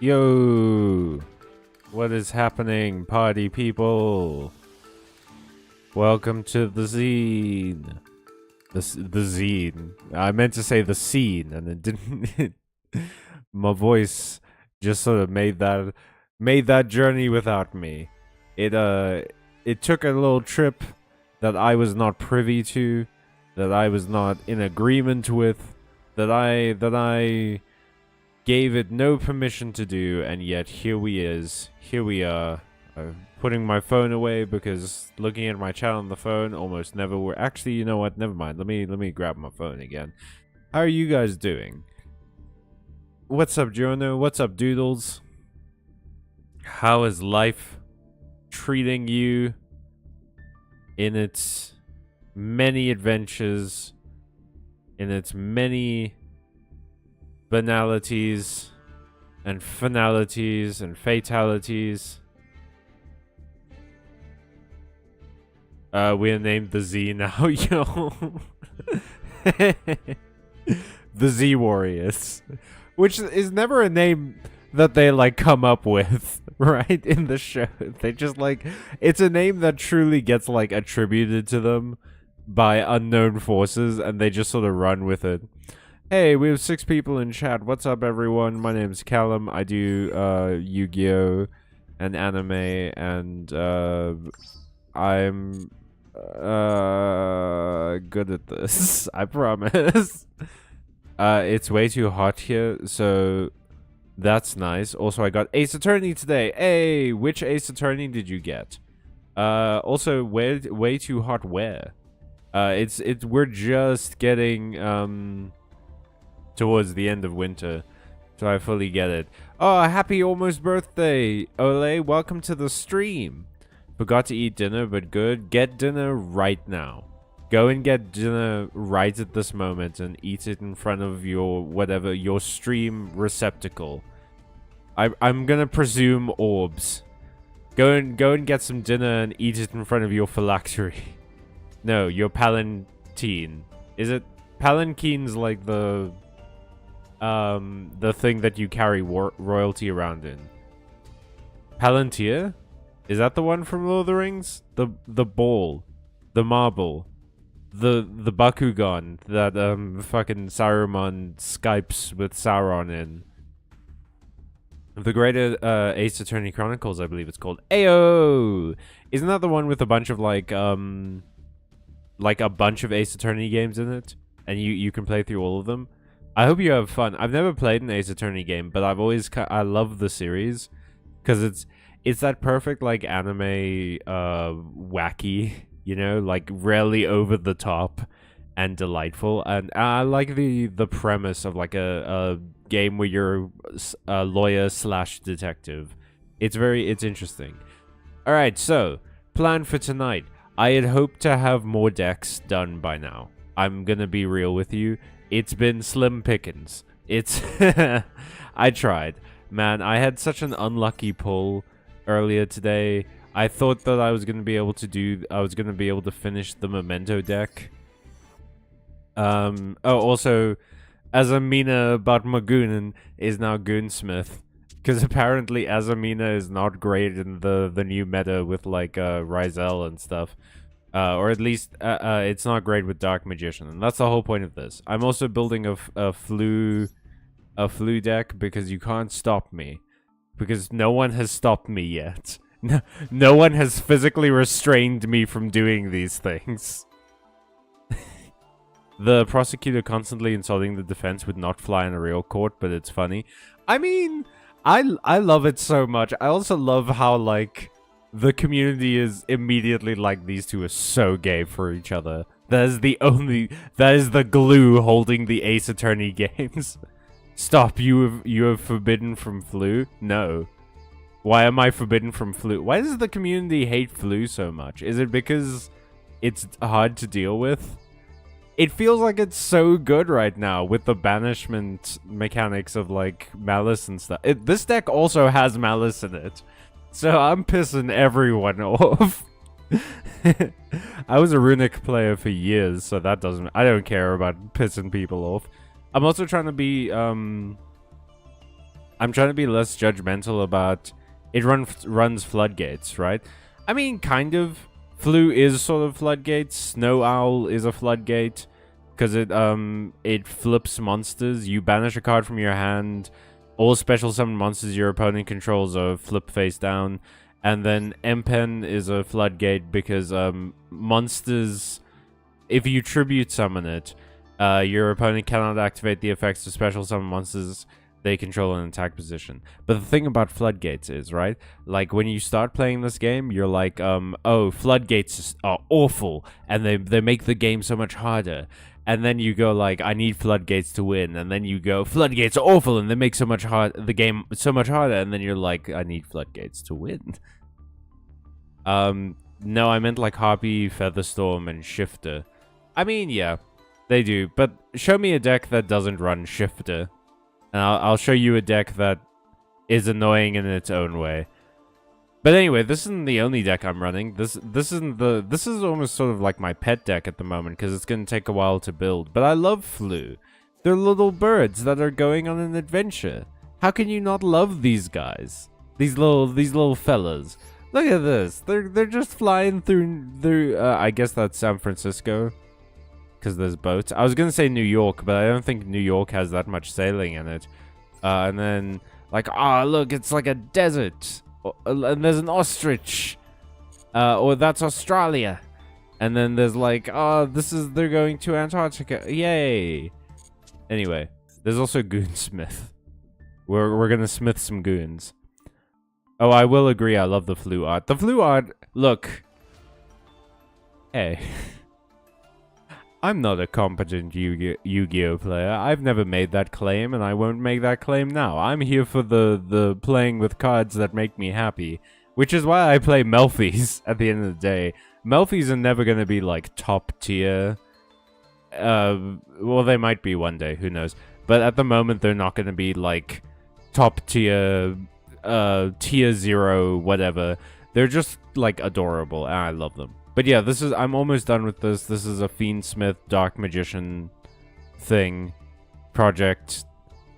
Yo, what is happening, party people? Welcome to the zine. The zine. I meant to say the scene, and it didn't. My voice just sort of made that journey without me. It took a little trip that I was not privy to, that I was not in agreement with, that I gave it no permission to do, and yet here we are. Putting my phone away because looking at my chat on the phone almost never works. Actually, you know what? Never mind. Let me grab my phone again. How are you guys doing? What's up, Jono? What's up, Doodles? How is life treating you in its many adventures, in its many banalities and finalities and fatalities? We are named the Z now, yo. The Z Warriors. Which is never a name that they, like, come up with, right? In the show. They just, like, it's a name that truly gets, like, attributed to them by unknown forces, and they just sort of run with it. Hey, we have 6 people in chat. What's up, everyone? My name's Callum. I do, Yu-Gi-Oh! And anime, and, I'm good at this. I promise. It's way too hot here, so that's nice. Also, I got Ace Attorney today. Hey, which Ace Attorney did you get? Also, way too hot where? We're just getting towards the end of winter, so I fully get it. Oh, happy almost birthday, Ole! Welcome to the stream. Forgot to eat dinner, but good. Get dinner right now. Go and get dinner right at this moment and eat it in front of your whatever, your stream receptacle. I'm gonna presume orbs. Go and get some dinner and eat it in front of your phylactery. No, your palanquin. Is it palanquin's like the thing that you carry royalty around in? Palantir? Is that the one from Lord of the Rings? The ball, the marble, the Bakugan that fucking Saruman Skypes with Sauron in. The Greater Ace Attorney Chronicles, I believe it's called. Ayo! Isn't that the one with a bunch of like a bunch of Ace Attorney games in it, and you can play through all of them? I hope you have fun. I've never played an Ace Attorney game, but I love the series because it's that perfect, like, anime, wacky, you know, like, rarely over the top and delightful. And I like the premise of, like, a game where you're a lawyer / detective. It's interesting. Alright, so, plan for tonight. I had hoped to have more decks done by now. I'm gonna be real with you. It's been slim pickings. I tried. Man, I had such an unlucky pull earlier today. I thought that I was going to be able to finish the Memento deck. Also, Azamina Batmagunin is now Goonsmith, because apparently Azamina is not great in the new meta with, like, Ryzel and stuff. Or at least, it's not great with Dark Magician, and that's the whole point of this. I'm also building a flu deck because you can't stop me. Because no one has stopped me yet. No one has physically restrained me from doing these things. The prosecutor constantly insulting the defense would not fly in a real court, but it's funny. I mean, I love it so much. I also love how, like, the community is immediately like, these two are so gay for each other. That is the glue holding the Ace Attorney games. Stop, you have forbidden from flu? No. Why am I forbidden from flu? Why does the community hate flu so much? Is it because it's hard to deal with? It feels like it's so good right now with the banishment mechanics of, like, Malice and stuff. This deck also has Malice in it. So I'm pissing everyone off. I was a Runic player for years, so I don't care about pissing people off. I'm also trying to be, I I'm trying to be less judgmental about it runs floodgates, right? I mean, kind of. Flu is sort of floodgates. Snow Owl is a floodgate because it flips monsters. You banish a card from your hand. All special summon monsters your opponent controls are flip face down. And then Empen is a floodgate because monsters, if you tribute summon it, your opponent cannot activate the effects of special summon monsters they control an attack position. But the thing about floodgates is, right, like when you start playing this game, you're like, oh, floodgates are awful, and they make the game so much harder. And then you go like, I need floodgates to win, and then you go, floodgates are awful, and they make the game so much harder, and then you're like, I need floodgates to win. No, I meant like Harpy, Featherstorm, and Shifter. I mean, yeah, they do, but show me a deck that doesn't run Shifter. And I'll show you a deck that is annoying in its own way. But anyway, this isn't the only deck I'm running. This is almost sort of like my pet deck at the moment because it's going to take a while to build. But I love Flu. They're little birds that are going on an adventure. How can you not love these guys? These little fellas. Look at this. They're just flying through I guess that's San Francisco. Because there's boats. I was going to say New York, but I don't think New York has that much sailing in it. And then, like, look, it's like a desert. And there's an ostrich. Or that's Australia. And then there's like, they're going to Antarctica. Yay. Anyway, there's also Goonsmith. We're going to smith some goons. Oh, I will agree, I love the Flu art. The Flu art, look. Hey. I'm not a competent Yu-Gi-Oh player. I've never made that claim, and I won't make that claim now. I'm here for the playing with cards that make me happy, which is why I play Melfies at the end of the day. Melfies are never going to be, like, top tier. Well, they might be one day, who knows. But at the moment, they're not going to be, like, top tier, tier 0, whatever. They're just, like, adorable, and I love them. But yeah, I'm almost done with this. This is a Fiendsmith Dark Magician thing, project,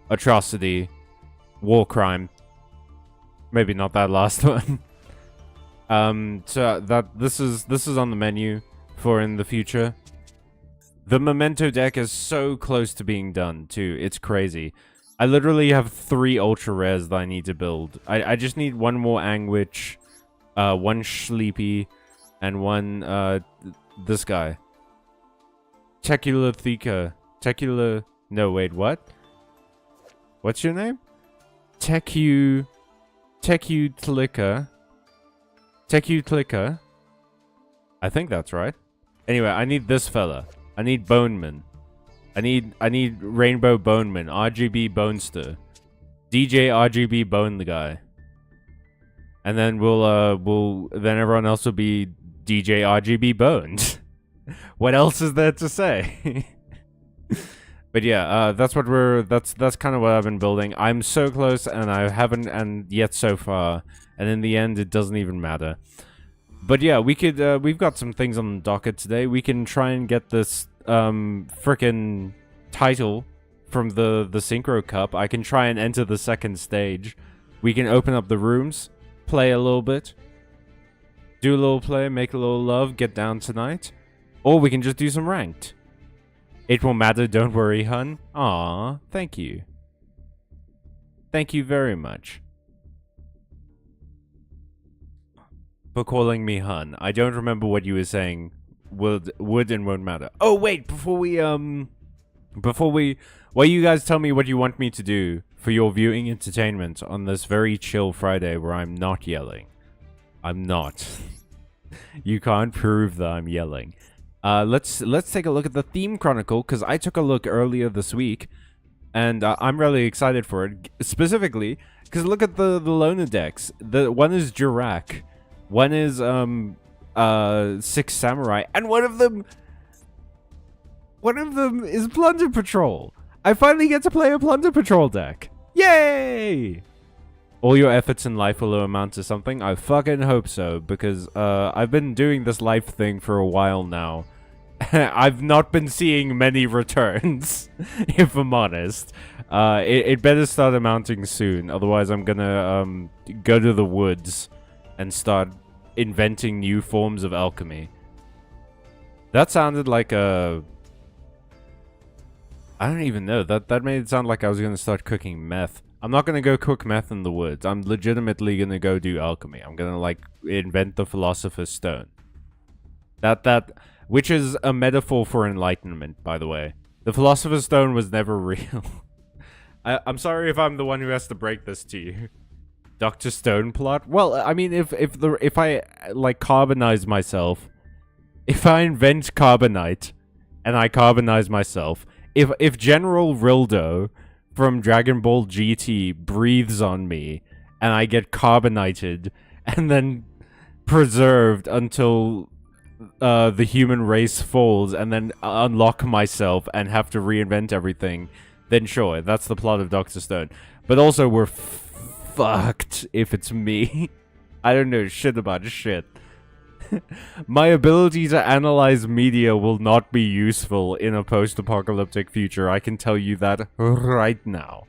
atrocity, war crime. Maybe not that last one. So this is on the menu for in the future. The Memento deck is so close to being done too. It's crazy. I literally have 3 ultra rares that I need to build. I just need one more Angwitch, one Sleepy, and one, this guy. Tecula Thika. No, wait, what? What's your name? Tecu Tlika. I think that's right. Anyway, I need this fella. I need Boneman. I need Rainbow Boneman. RGB Bonester. DJ RGB Bone the guy. And then then everyone else will be DJ RGB Bones. What else is there to say? But yeah, that's kind of what I've been building. I'm so close, and I haven't and yet so far. And in the end, it doesn't even matter. But yeah, we've got some things on the docket today. We can try and get this frickin' title from the Synchro Cup. I can try and enter the second stage. We can open up the rooms, play a little bit. Do a little play, make a little love, get down tonight. Or we can just do some ranked. It won't matter, don't worry, hun. Aw, thank you. Thank you very much. For calling me hun. I don't remember what you were saying. Would and won't matter. Oh, wait, before we, well, you guys tell me what you want me to do for your viewing entertainment on this very chill Friday where I'm not yelling. I'm not. You can't prove that I'm yelling. Let's take a look at the Theme Chronicle, because I took a look earlier this week, and I'm really excited for it. Specifically, because look at the loner decks. One is Jurak, one is Six Samurai, and one of them is Plunder Patrol. I finally get to play a Plunder Patrol deck. Yay! All your efforts in life will amount to something? I fucking hope so, because I've been doing this life thing for a while now. I've not been seeing many returns, if I'm honest. It better start amounting soon. Otherwise, I'm gonna go to the woods and start inventing new forms of alchemy. That sounded like a... I don't even know. That made it sound like I was gonna start cooking meth. I'm not gonna go cook meth in the woods. I'm legitimately gonna go do alchemy. I'm gonna, like, invent the Philosopher's Stone. Which is a metaphor for enlightenment, by the way. The Philosopher's Stone was never real. I'm sorry if I'm the one who has to break this to you. Dr. Stone plot? Well, I mean, if I, like, carbonize myself... If I invent carbonite, and I carbonize myself... If General Rildo from Dragon Ball GT breathes on me, and I get carbonated, and then preserved until the human race falls, and then unlock myself and have to reinvent everything, then sure, that's the plot of Dr. Stone. But also, we're fucked if it's me. I don't know shit about shit. My ability to analyze media will not be useful in a post-apocalyptic future. I can tell you that right now.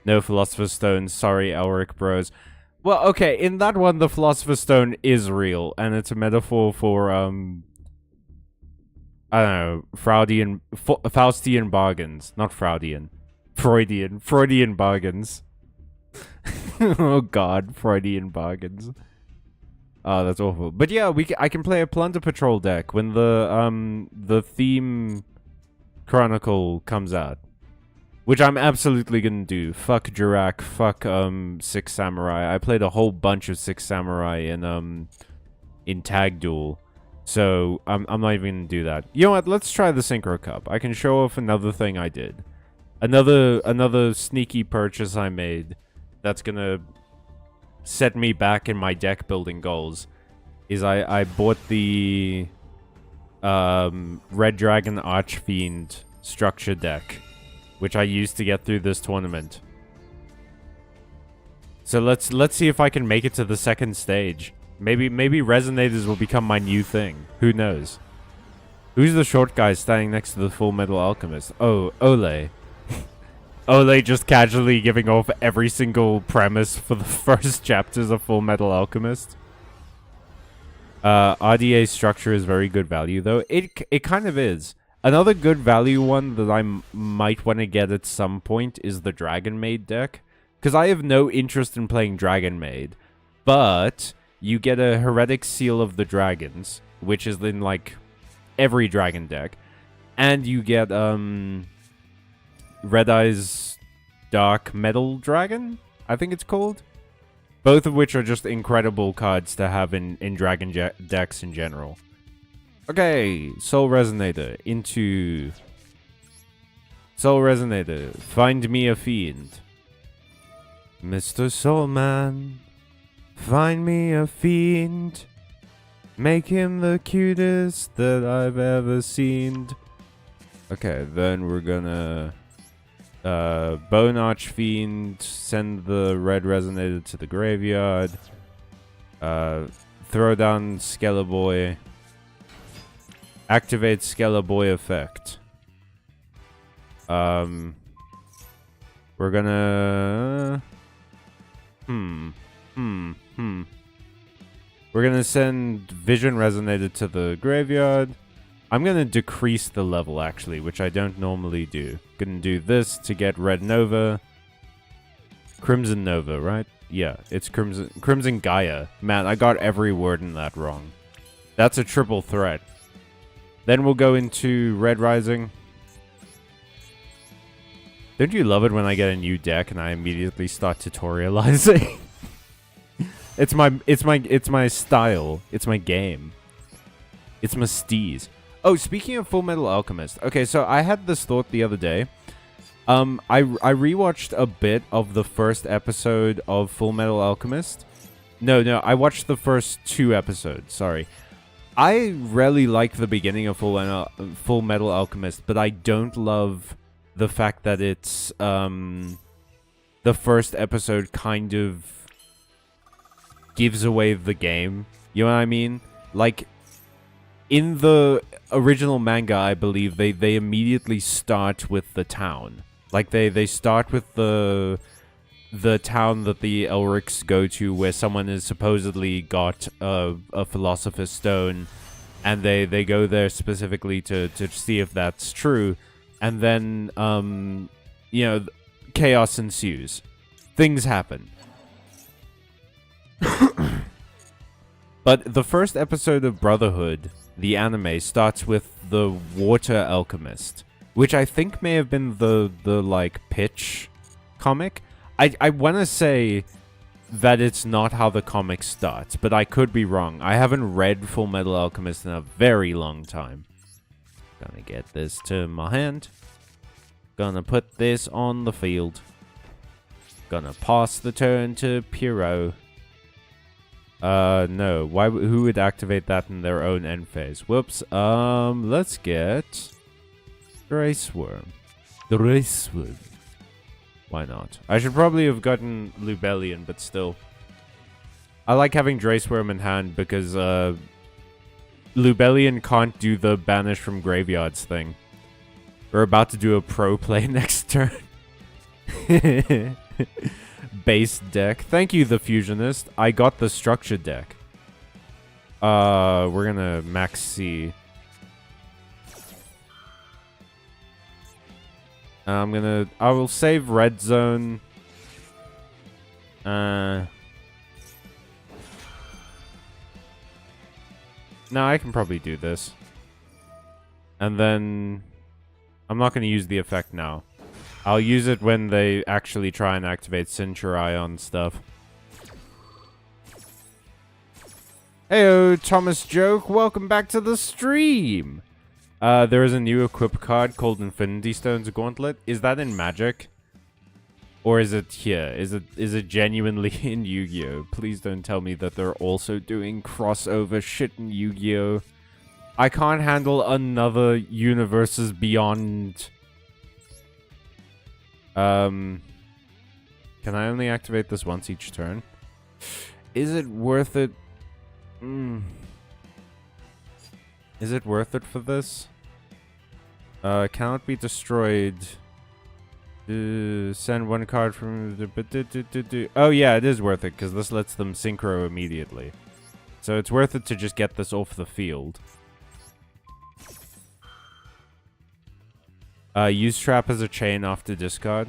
No Philosopher's Stone. Sorry, Elric bros. Well, okay, in that one, the Philosopher's Stone is real, and it's a metaphor for, I don't know, Faustian bargains. Not Freudian. Freudian bargains. Oh god, Freudian bargains. Oh, that's awful. But yeah, I can play a Plunder Patrol deck when the theme chronicle comes out. Which I'm absolutely gonna do. Fuck Jurak, fuck Six Samurai. I played a whole bunch of Six Samurai in Tag Duel. So I'm not even gonna do that. You know what? Let's try the Synchro Cup. I can show off another thing I did. Another sneaky purchase I made that's gonna set me back in my deck building goals is I bought the Red Dragon Archfiend structure deck, which I used to get through this tournament. So let's see if I can make it to the second stage. Maybe resonators will become my new thing. Who knows? Who's the short guy standing next to the Full Metal Alchemist? Oh, Ole. Ole just casually giving off every single premise for the first chapters of Full Metal Alchemist. RDA structure is very good value, though. It kind of is. Another good value one that I might want to get at some point is the Dragon Maid deck. Because I have no interest in playing Dragon Maid. But you get a Heretic Seal of the Dragons, which is in, like, every dragon deck. And you get, Red Eye's Dark Metal Dragon, I think it's called. Both of which are just incredible cards to have in dragon decks in general. Okay, Soul Resonator into... Soul Resonator, find me a fiend. Mr. Soulman, find me a fiend. Make him the cutest that I've ever seen. Okay, then we're gonna... Bone Archfiend, send the Red Resonator to the graveyard. Throw down Skeleboy. Activate Skeleboy effect. We're gonna... We're gonna send Vision Resonator to the graveyard. I'm gonna decrease the level, actually, which I don't normally do. Gonna do this to get Red Nova. Crimson Nova, right? Yeah, it's Crimson Gaia. Man, I got every word in that wrong. That's a triple threat. Then we'll go into Red Rising. Don't you love it when I get a new deck and I immediately start tutorializing? It's my style. It's my game. It's my steez. Oh, speaking of Full Metal Alchemist. Okay, so I had this thought the other day. I rewatched a bit of the first episode of Full Metal Alchemist. No, I watched the first 2 episodes, sorry. I really like the beginning of Full Metal Alchemist, but I don't love the fact that it's, the first episode kind of gives away the game. You know what I mean? Like, in the original manga, I believe, they immediately start with the town. Like they start with the town that the Elrics go to, where someone has supposedly got a Philosopher's Stone, and they go there specifically to see if that's true, and then you know, chaos ensues, things happen. But the first episode of Brotherhood, the anime, starts with the Water Alchemist, which I think may have been the like pitch comic. I want to say that it's not how the comic starts, but I could be wrong. I haven't read Full Metal Alchemist in a very long time. Gonna get this to my hand. Gonna put this on the field. Gonna pass the turn to Pyro. No. Who would activate that in their own end phase? Whoops. Let's get Draceworm. Draceworm. Why not? I should probably have gotten Lubellion, but still. I like having Draceworm in hand because, Lubellion can't do the banish from graveyards thing. We're about to do a pro play next turn. Base deck. Thank you, the Fusionist. I got the structure deck. We're gonna max C. I will save Red Zone. No, I can probably do this. And then I'm not going to use the effect now. I'll use it when they actually try and activate Sinchurai stuff. Heyo, Thomas Joke. Welcome back to the stream. There is a new equip card called Infinity Stones Gauntlet. Is that in Magic? Or is it here? Is it genuinely in Yu-Gi-Oh? Please don't tell me that they're also doing crossover shit in Yu-Gi-Oh. I can't handle another Universes Beyond. Can I only activate this once each turn? Is it worth it? Is it worth it for this? Cannot be destroyed. Send one card from the... Oh yeah, it is worth it, because this lets them synchro immediately. So it's worth it to just get this off the field. Use Trap as a chain off to discard.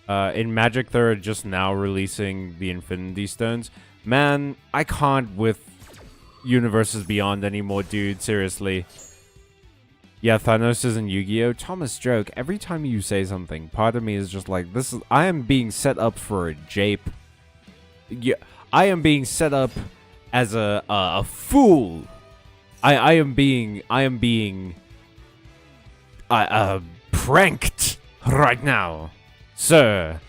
In Magic, they're just now releasing the Infinity Stones. Man, I can't with Universes Beyond anymore, dude. Seriously. Yeah, Thanos is in Yu-Gi-Oh! Thomas Joke, every time you say something, part of me is just like, I am being set up for a jape. Yeah, I am being set up as a fool. I am being pranked right now, sir.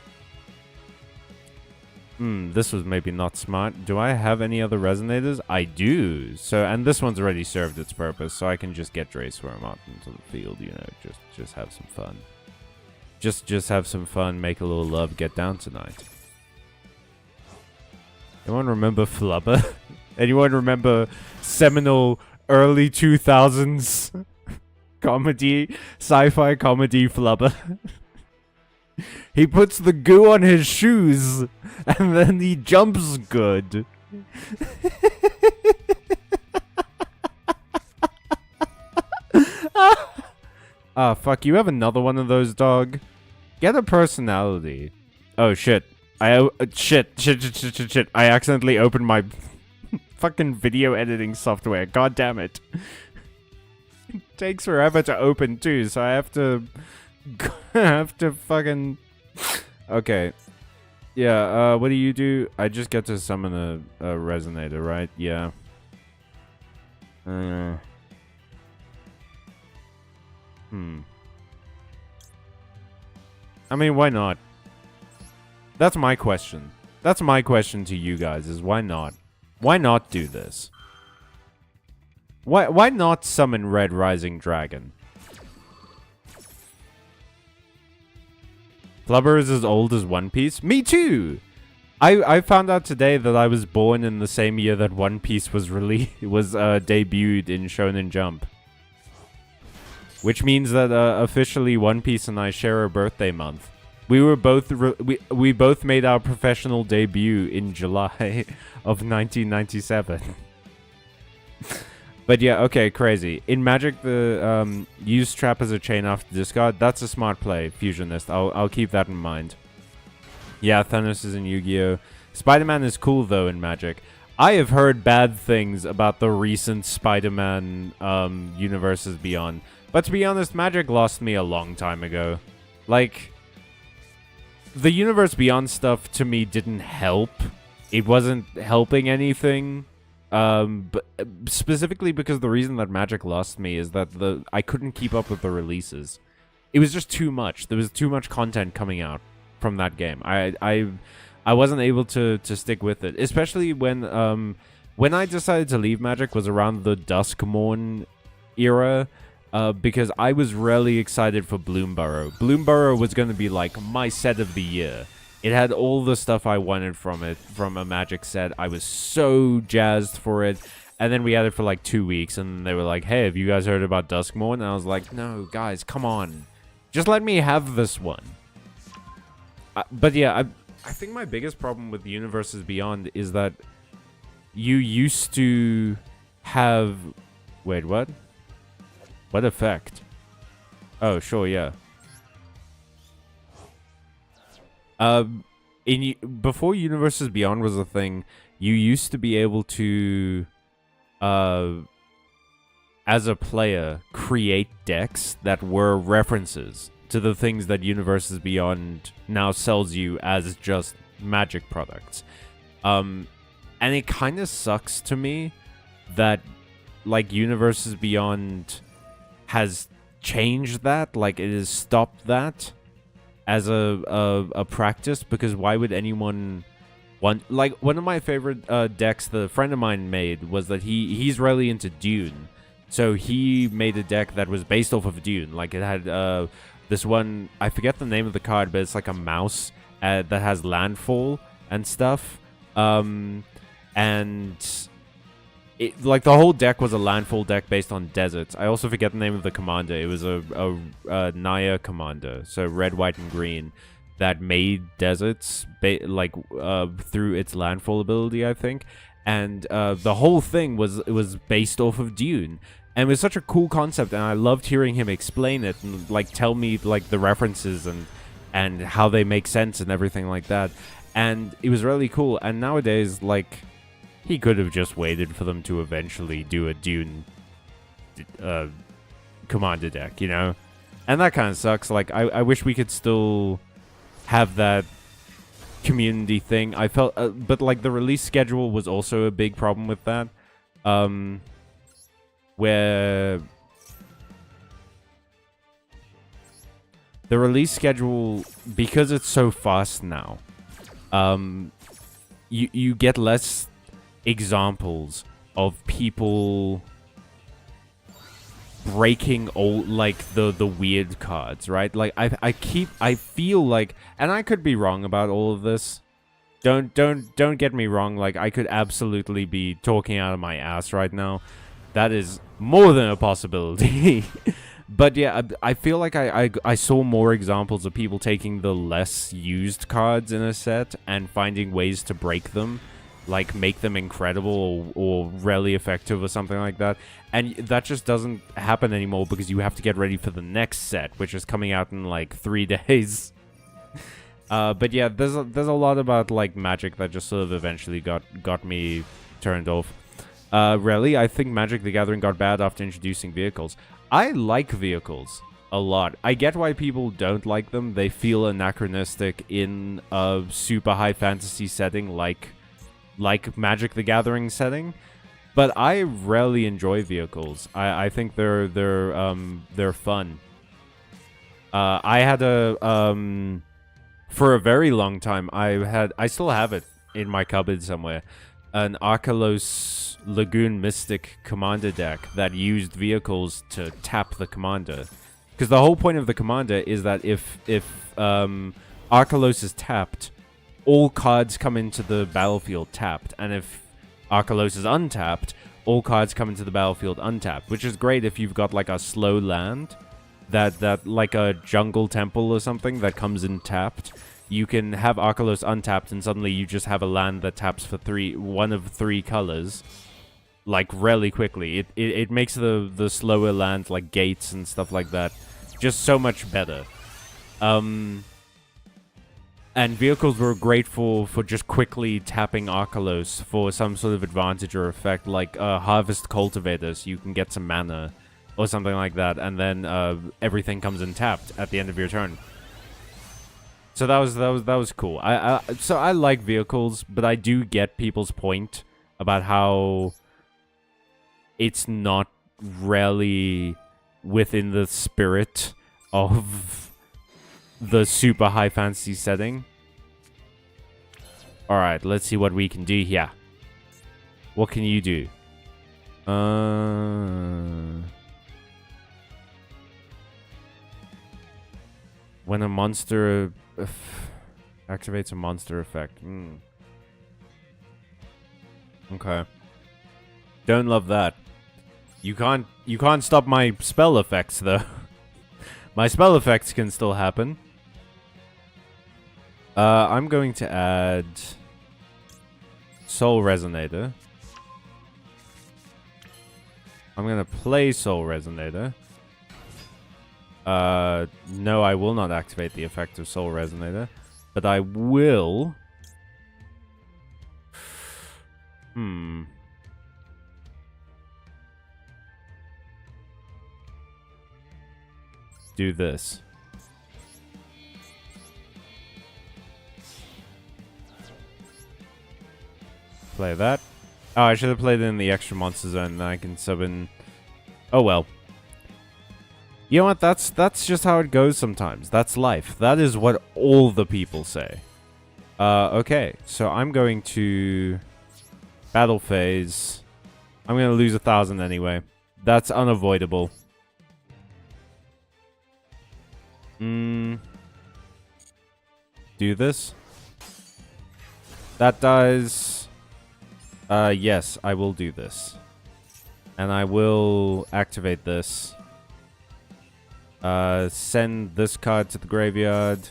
This was maybe not smart. Do I have any other resonators? I do. So, and this one's already served its purpose, so I can just get Draceworm out into the field, you know, just have some fun. Just have some fun, make a little love, get down tonight. Anyone remember Flubber? Anyone remember seminal early 2000s comedy, sci-fi comedy Flubber? He puts the goo on his shoes, and then he jumps good. Ah, fuck, you have another one of those, dog? Get a personality. Oh, shit. Shit. I accidentally opened my fucking video editing software. God damn it. It takes forever to open, too, so I have to fucking... Okay. Yeah, what do you do? I just get to summon a resonator, right? Yeah. I mean, why not? That's my question. That's my question to you guys, is why not? Why not do this? Why not summon Red Rising Dragon? Flubber is as old as One Piece? Me too! I found out today that I was born in the same year that One Piece was debuted in Shonen Jump. Which means that officially One Piece and I share a birthday month. We were both we both made our professional debut in July of 1997. But yeah, okay, crazy. In Magic, the use trap as a chain after discard. That's a smart play, Fusionist. I'll keep that in mind. Yeah, Thanos is in Yu-Gi-Oh. Spider-Man is cool though in Magic. I have heard bad things about the recent Spider-Man Universes Beyond. But to be honest, Magic lost me a long time ago. Like, the Universe Beyond stuff to me didn't help. It wasn't helping anything. But specifically because the reason that Magic lost me is that I couldn't keep up with the releases. It was just too much. There was too much content coming out from that game. I wasn't able to stick with it, especially when I decided to leave Magic was around the Duskmorn era, because I was really excited for Bloomburrow. Bloomburrow was going to be like my set of the year. It had all the stuff I wanted from a Magic set. I was so jazzed for it. And then we had it for like 2 weeks, and they were like, hey, have you guys heard about Duskmorn? And I was like, no, guys, come on. Just let me have this one. But yeah, I think my biggest problem with Universes Beyond is that you used to have... Wait, what? What effect? Oh, sure, yeah. Before Universes Beyond was a thing, you used to be able to, as a player, create decks that were references to the things that Universes Beyond now sells you as just Magic products. And it kind of sucks to me that, like, Universes Beyond has changed that, like, it has stopped that as a practice, because why would anyone want... Like, one of my favorite decks the friend of mine made was that he's really into Dune. So he made a deck that was based off of Dune. Like, it had this one... I forget the name of the card, but it's like a mouse that has landfall and stuff. And... like, the whole deck was a landfall deck based on deserts. I also forget the name of the commander. It was a Naya commander, so red, white, and green, that made deserts, through its landfall ability, I think. And the whole thing was based off of Dune. And it was such a cool concept, and I loved hearing him explain it and, like, tell me, like, the references and how they make sense and everything like that. And it was really cool. And nowadays, like... He could have just waited for them to eventually do a Dune commander deck, you know? And that kind of sucks. Like, I wish we could still have that community thing. I felt... but, like, the release schedule was also a big problem with that. Where... The release schedule, because it's so fast now, you get less... examples of people breaking all, like, the weird cards, right? Like, I feel like, and I could be wrong about all of this. Don't get me wrong. Like, I could absolutely be talking out of my ass right now. That is more than a possibility. But yeah, I feel like I saw more examples of people taking the less used cards in a set and finding ways to break them. Like, make them incredible or really effective or something like that. And that just doesn't happen anymore because you have to get ready for the next set, which is coming out in, like, 3 days. But yeah, there's a lot about, like, Magic that just sort of eventually got me turned off. Really, I think Magic the Gathering got bad after introducing vehicles. I like vehicles a lot. I get why people don't like them. They feel anachronistic in a super high fantasy setting like Magic the Gathering setting, but I rarely enjoy vehicles. I think they're fun. I had for a very long time, I still have it in my cupboard somewhere, an Arkelos Lagoon Mystic commander deck that used vehicles to tap the commander. Because the whole point of the commander is that if Arkelos is tapped, all cards come into the battlefield tapped, and if Arkelos is untapped, all cards come into the battlefield untapped, which is great if you've got, like, a slow land. that like a jungle temple or something that comes in tapped. You can have Arkelos untapped, and suddenly you just have a land that taps for one of three colors, like really quickly. It makes the slower lands like gates and stuff like that just so much better. And vehicles were great for just quickly tapping Arkelos for some sort of advantage or effect, like Harvest Cultivators. You can get some mana or something like that, and then everything comes in tapped at the end of your turn. So that was cool. So I like vehicles, but I do get people's point about how it's not really within the spirit of the super high fantasy setting. Alright, let's see what we can do here. What can you do? When a monster activates a monster effect. Okay. Don't love that. You can't stop my spell effects though. My spell effects can still happen. I'm going to add Soul Resonator. I'm going to play Soul Resonator. No, I will not activate the effect of Soul Resonator, but I will... do this. Play that. Oh, I should have played it in the extra monster zone, and I can sub in... Oh well. You know what? That's just how it goes sometimes. That's life. That is what all the people say. Okay. So I'm going to... Battle phase. I'm going to lose 1,000 anyway. That's unavoidable. Do this. That dies. Yes, I will do this. And I will activate this. Send this card to the graveyard.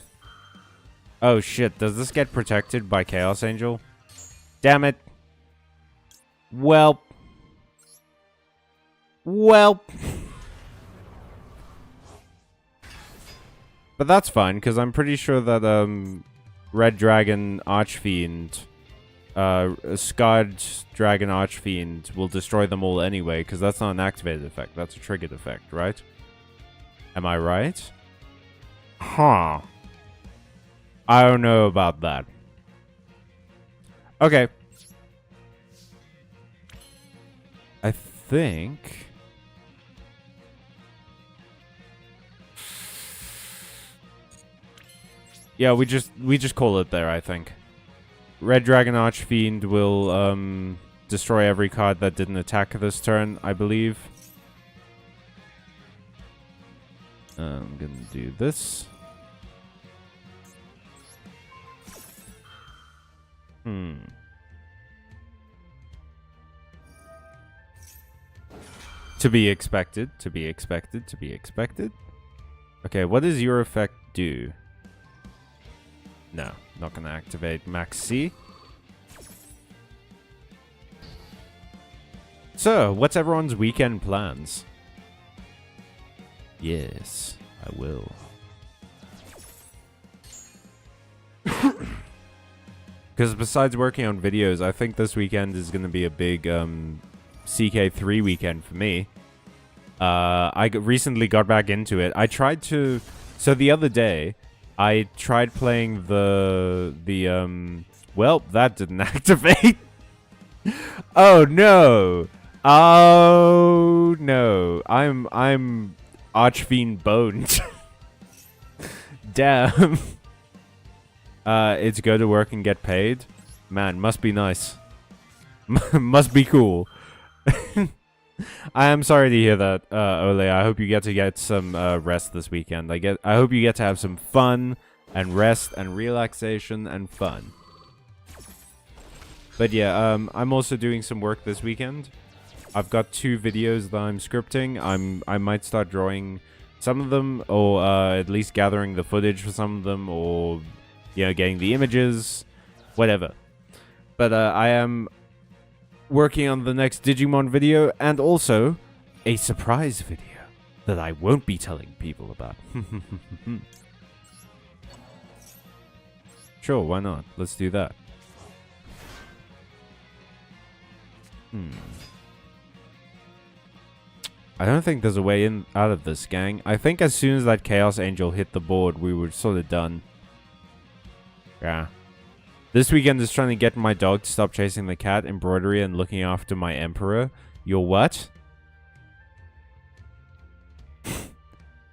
Oh shit, does this get protected by Chaos Angel? Damn it. Well. But that's fine, because I'm pretty sure that, Red Dragon Archfiend, Scarred Dragon Archfiend will destroy them all anyway, because that's not an activated effect. That's a triggered effect, right? Am I right? Huh. I don't know about that. Okay. I think... Yeah, we just call it there, I think. Red Dragon Archfiend will destroy every card that didn't attack this turn, I believe. I'm gonna do this. To be expected, to be expected, to be expected. Okay, what does your effect do? No, not gonna activate Max C. So, what's everyone's weekend plans? Yes, I will. Because besides working on videos, I think this weekend is gonna be a big CK3 weekend for me. I recently got back into it. I tried to... So the other day... I tried playing well, that didn't activate. Oh no. Oh no. I'm Archfiend boned. Damn. It's go to work and get paid. Man, must be nice. Must be cool. I am sorry to hear that, Ole. I hope you get some rest this weekend. I hope you get to have some fun and rest and relaxation and fun. But yeah, I'm also doing some work this weekend. I've got 2 videos that I'm scripting. I might start drawing some of them, or at least gathering the footage for some of them, or, you know, getting the images, whatever. But I am working on the next Digimon video, and also a surprise video that I won't be telling people about. Sure, why not? Let's do that. I don't think there's a way in out of this, gang. I think as soon as that Chaos Angel hit the board, we were sort of done. Yeah. This weekend is trying to get my dog to stop chasing the cat, embroidery, and looking after my emperor. Your what?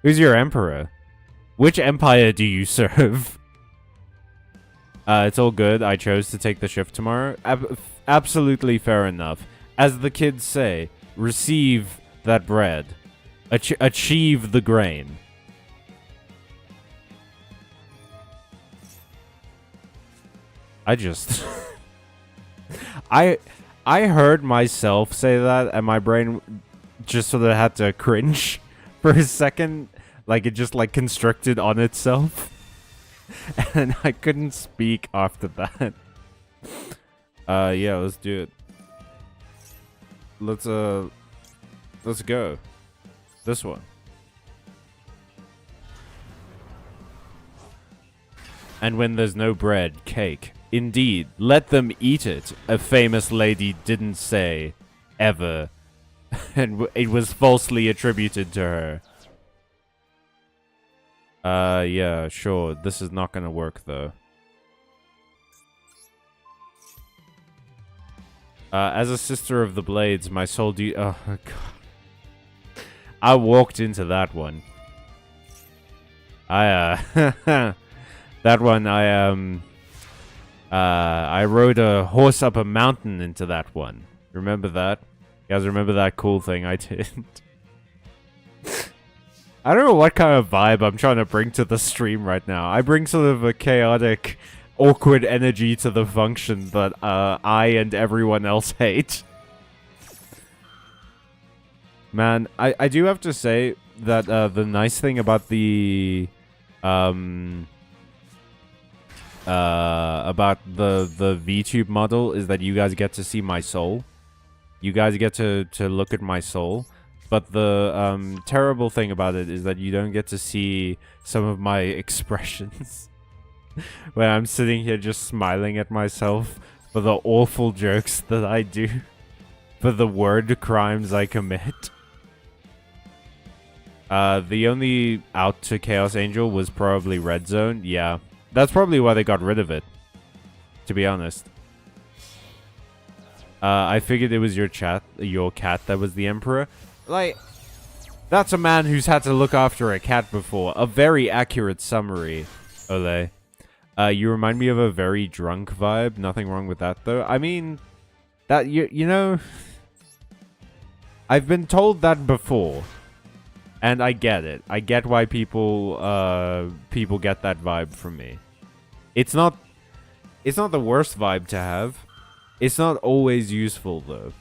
Who's your emperor? Which empire do you serve? It's all good. I chose to take the shift tomorrow. Absolutely fair enough. As the kids say, receive that bread. Achieve the grain. I just... I heard myself say that, and my brain just sort of had to cringe for a second. Like, it just, like, constricted on itself. And I couldn't speak after that. Yeah, let's do it. Let's go. This one. And when there's no bread, cake. Indeed, let them eat it, a famous lady didn't say, ever. And it was falsely attributed to her. Yeah, sure. This is not gonna work, though. As a sister of the blades, my soul oh, God. I walked into that one. That one, I rode a horse up a mountain into that one. Remember that? You guys remember that cool thing I did? I don't know what kind of vibe I'm trying to bring to the stream right now. I bring sort of a chaotic, awkward energy to the function that I and everyone else hate. Man, I do have to say that the nice thing about the VTube model is that you guys get to see my soul. You guys get to look at my soul. But the terrible thing about it is that you don't get to see some of my expressions. When I'm sitting here just smiling at myself for the awful jokes that I do. For the word crimes I commit. The only out to Chaos Angel was probably Red Zone. Yeah. That's probably why they got rid of it. To be honest. I figured it was your cat that was the Emperor. Like, that's a man who's had to look after a cat before. A very accurate summary, Ole. You remind me of a very drunk vibe. Nothing wrong with that, though. I mean, that, you know... I've been told that before. And I get it. I get why people get that vibe from me. It's not the worst vibe to have. It's not always useful, though.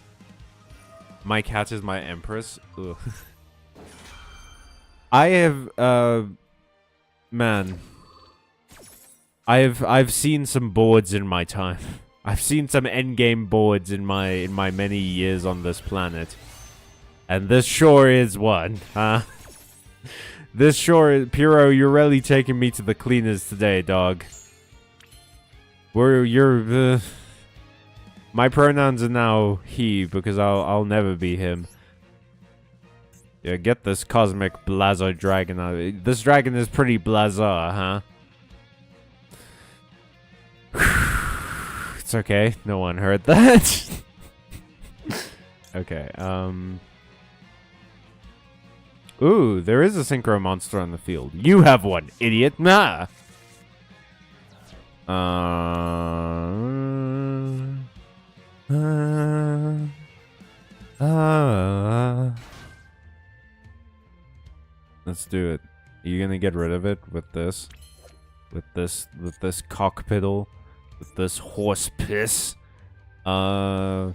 My cat is my empress. Ugh. I have, man. I've seen some boards in my time. I've seen some endgame boards in my many years on this planet. And this sure is one, huh? This sure is... Piro, you're really taking me to the cleaners today, dog. My pronouns are now he, because I'll never be him. Yeah, get this cosmic blazer dragon out of it. This dragon is pretty blazer, huh? It's okay. No one heard that. Okay, Ooh, there is a synchro monster on the field. You have one, idiot. Nah. Let's do it. Are you gonna get rid of it with this? With this cockpittle? With this horse piss? You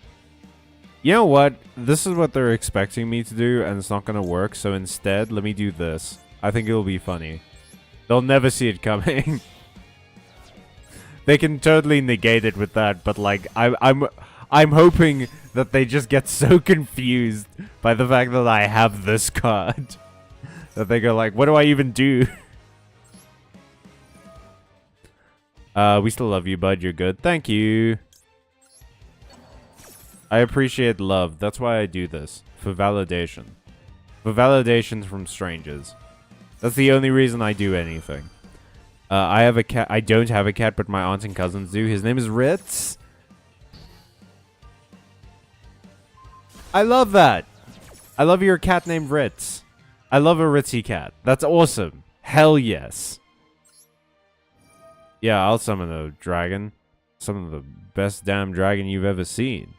know what? This is what they're expecting me to do, and it's not gonna work, so instead, let me do this. I think it'll be funny. They'll never see it coming. They can totally negate it with that, but like I'm hoping that they just get so confused by the fact that I have this card that they go like, what do I even do? We still love you, bud. You're good. Thank you. I appreciate love. That's why I do this. For validation. For validations from strangers. That's the only reason I do anything. I have a cat. I don't have a cat, but my aunts and cousins do. His name is Ritz. I love that. I love your cat named Ritz. I love a Ritzy cat. That's awesome. Hell yes. Yeah, I'll summon a dragon. Some of the best damn dragon you've ever seen.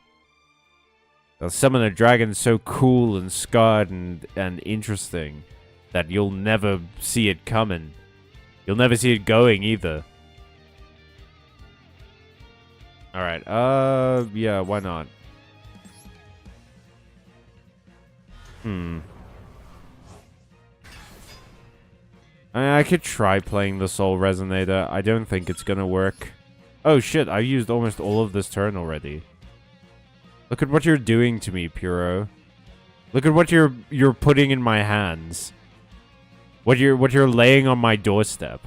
I'll summon a dragon so cool and scarred and interesting that you'll never see it coming. You'll never see it going either. Alright, yeah, why not? I could try playing the Soul Resonator. I don't think it's gonna work. Oh shit, I used almost all of this turn already. Look at what you're doing to me, Puro. Look at what you're putting in my hands. What you're laying on my doorstep.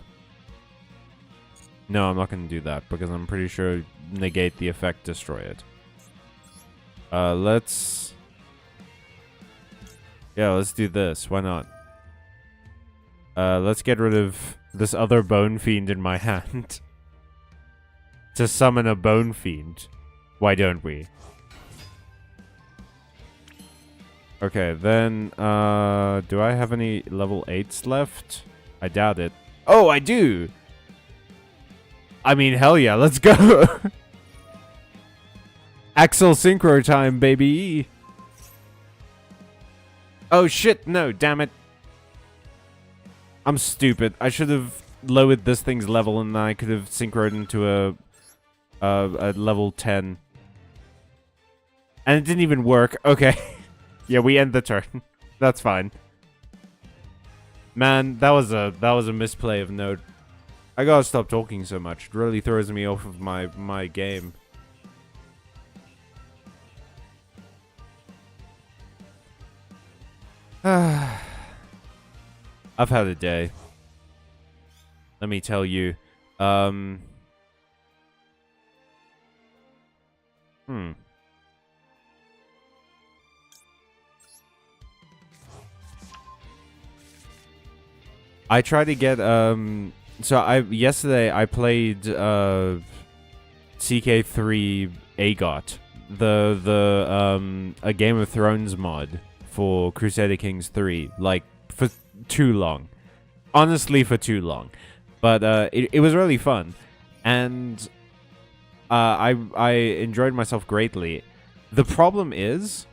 No, I'm not gonna do that because I'm pretty sure negate the effect, destroy it. Let's do this. Why not? Let's get rid of this other Bone Fiend in my hand. To summon a Bone Fiend. Why don't we? Okay, then, do I have any level 8s left? I doubt it. Oh, I do! I mean, hell yeah, let's go! Axel Synchro time, baby! Oh shit, no, damn it. I'm stupid. I should have lowered this thing's level and then I could have synchroed into a level 10. And it didn't even work. Okay. Yeah, we end the turn. That's fine. Man, that was a misplay of note. I gotta stop talking so much. It really throws me off of my game. I've had a day. Let me tell you. I tried to get yesterday I played CK3 AGOT, a Game of Thrones mod for Crusader Kings 3, like for too long. Honestly, for too long. But it was really fun, and I enjoyed myself greatly. The problem is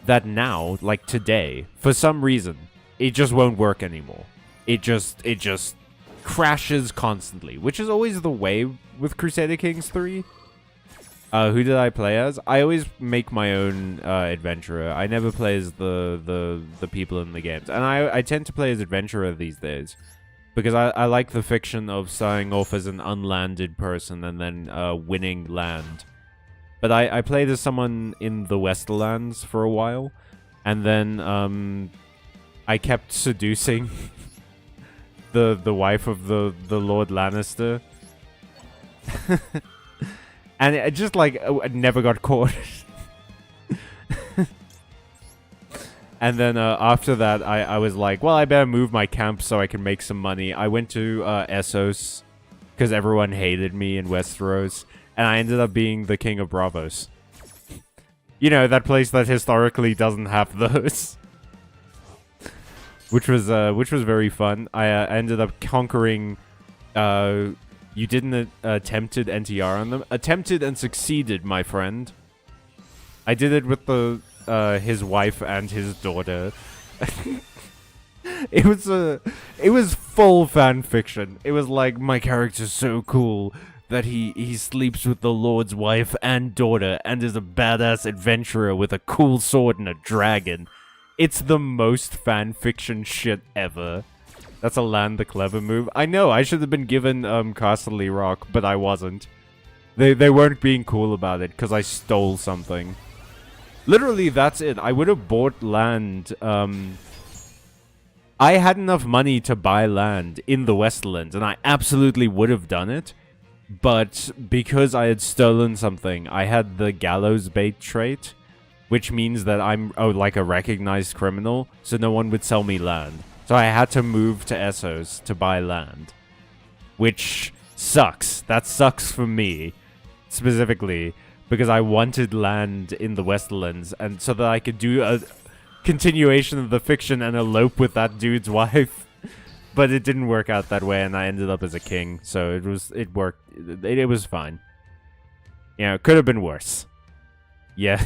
that now, like today, for some reason, it just won't work anymore. It just crashes constantly, which is always the way with Crusader Kings 3. Who did I play as? I always make my own adventurer. I never play as the people in the games. And I tend to play as adventurer these days. Because I like the fiction of starting off as an unlanded person and then winning land. But I played as someone in the Westerlands for a while. And then I kept seducing the wife of the Lord Lannister. And it just, like, I never got caught. And then after that, I was like, well, I better move my camp so I can make some money. I went to Essos, because everyone hated me in Westeros. And I ended up being the king of Bravos. You know, that place that historically doesn't have those. Which was very fun. I ended up conquering... You didn't attempted NTR on them. Attempted and succeeded, my friend. I did it with his wife and his daughter. It was full fan fiction. It was like, my character's so cool that he sleeps with the Lord's wife and daughter and is a badass adventurer with a cool sword and a dragon. It's the most fan fiction shit ever. That's a land the clever move. I know, I should have been given Casterly Rock, but I wasn't. They weren't being cool about it because I stole something. Literally, that's it. I would have bought land. I had enough money to buy land in the Westlands, and I absolutely would have done it. But because I had stolen something, I had the gallows bait trait, which means that I'm like a recognized criminal, so no one would sell me land. So I had to move to Essos to buy land, which sucks. That sucks for me, specifically, because I wanted land in the Westlands, and so that I could do a continuation of the fiction and elope with that dude's wife. But it didn't work out that way, and I ended up as a king, so it worked. It was fine. Yeah, it could have been worse. Yeah.